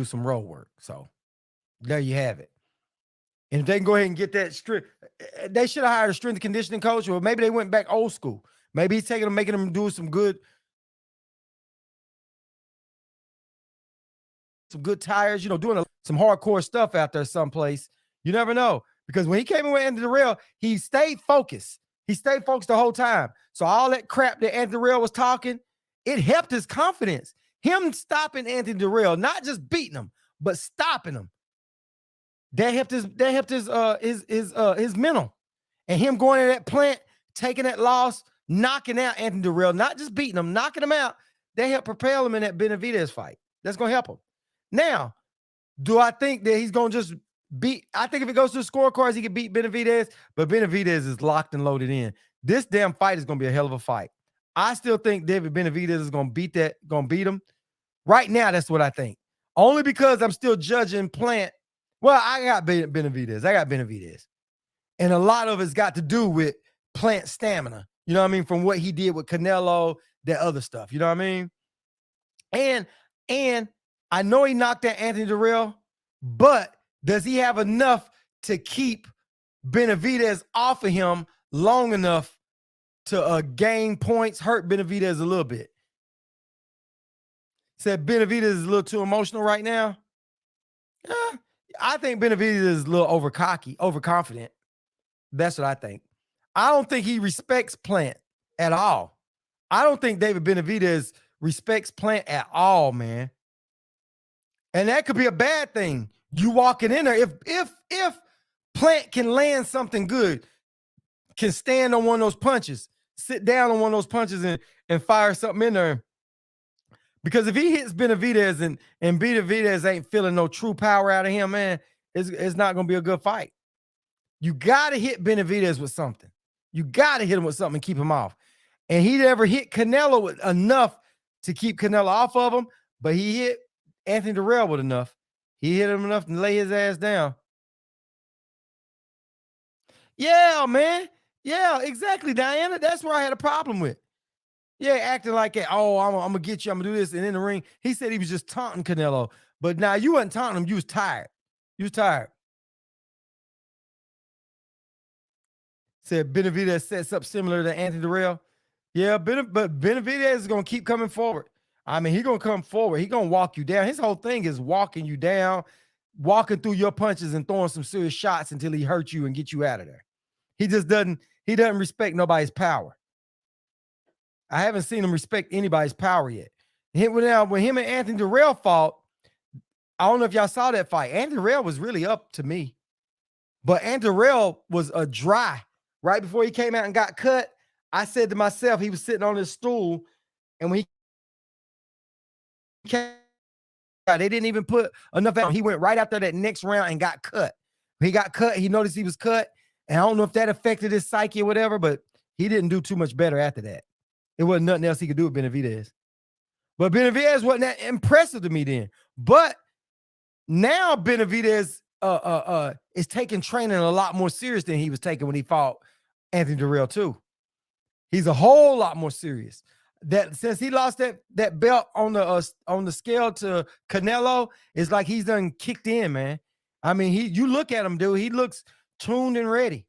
some road work. So there you have it. And if they can go ahead and get that strength, they should have hired a strength and conditioning coach, or maybe they went back old school. Maybe he's making them do some good some good tires, doing some hardcore stuff out there someplace. You never know. Because when he came in with Anthony Dirrell, he stayed focused. He stayed focused the whole time. So all that crap that Anthony Dirrell was talking, it helped his confidence. Him stopping Anthony Dirrell, not just beating him, but stopping him. That helped his mental. And him going to that plant, taking that loss, knocking out Anthony Dirrell, not just beating him, knocking him out. They helped propel him in that Benavidez fight. That's going to help him. Now, do I think that he's going to just beat? I think if it goes to the scorecards, he can beat Benavidez, but Benavidez is locked and loaded in. This damn fight is going to be a hell of a fight. I still think David Benavidez is going to beat him. Right now, that's what I think. Only because I'm still judging Plant. Well, I got Benavidez. And a lot of it's got to do with Plant stamina. You know what I mean? From what he did with Canelo, that other stuff. You know what I mean? And I know he knocked out Anthony Dirrell, but does he have enough to keep Benavidez off of him long enough to gain points, hurt Benavidez a little bit? Said Benavidez is a little too emotional right now. I think Benavidez is a little overconfident. That's what I think. I don't think he respects Plant at all. I don't think David Benavidez respects Plant at all, man. And that could be a bad thing. You walking in there, if Plant can land something good, can stand on one of those punches, sit down on one of those punches and fire something in there. Because if he hits Benavidez and Benavidez ain't feeling no true power out of him, man, it's not going to be a good fight. You got to hit Benavidez with something. You got to hit him with something and keep him off. And he never hit Canelo with enough to keep Canelo off of him, but he hit Anthony Dirrell with enough. He hit him enough to lay his ass down. Yeah, man. Yeah, exactly, Diana. That's where I had a problem with. Yeah, acting like, oh, I'm going to get you. I'm going to do this. And in the ring, he said he was just taunting Canelo. But now you wasn't taunting him. You was tired. You was tired. Said Benavidez sets up similar to Anthony Dirrell. Yeah, but Benavidez is going to keep coming forward. I mean, he's going to come forward. He's going to walk you down. His whole thing is walking you down, walking through your punches and throwing some serious shots until he hurts you and get you out of there. He doesn't respect nobody's power. I haven't seen him respect anybody's power yet. When him and Anthony Dirrell fought, I don't know if y'all saw that fight. Anthony Dirrell was really up to me. But Anthony Dirrell was a dry. Right before he came out and got cut, I said to myself, he was sitting on his stool, and when he came out, they didn't even put enough out. He went right after that next round and got cut. He got cut. He noticed he was cut. And I don't know if that affected his psyche or whatever, but he didn't do too much better after that. It wasn't nothing else he could do with Benavidez. But Benavidez wasn't that impressive to me then. But now Benavidez is taking training a lot more serious than he was taking when he fought Anthony Dirrell too. He's a whole lot more serious. That since he lost that belt on the scale to Canelo, it's like he's done kicked in, man. I mean, you look at him, dude. He looks tuned and ready.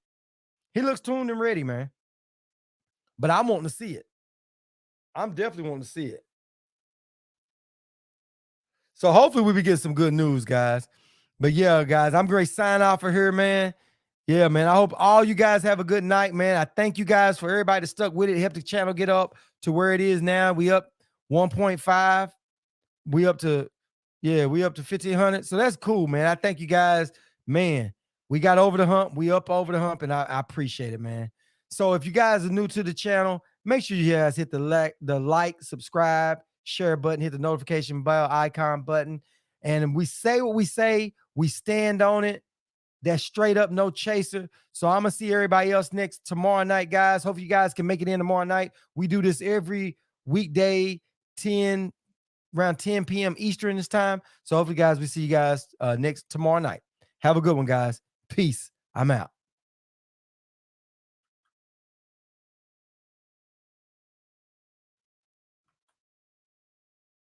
He looks tuned and ready, man. But I'm wanting to see it. I'm definitely wanting to see it. So hopefully we get some good news, guys. But yeah, guys, I'm going to sign off for here, man. Yeah, man. I hope all you guys have a good night, man. I thank you guys for everybody that stuck with it. Help the channel get up to where it is now. We up 1.5. We up to 1,500. So that's cool, man. I thank you guys, man. We got over the hump. We up over the hump, and I appreciate it, man. So if you guys are new to the channel, make sure you guys hit the like, subscribe, share button, hit the notification bell icon button. And we say what we say. We stand on it. That's straight up, no chaser. So I'm going to see everybody else tomorrow night, guys. Hope you guys can make it in tomorrow night. We do this every weekday, around 10 p.m. Eastern this time. So hopefully, guys, we see you guys tomorrow night. Have a good one, guys. Peace. I'm out.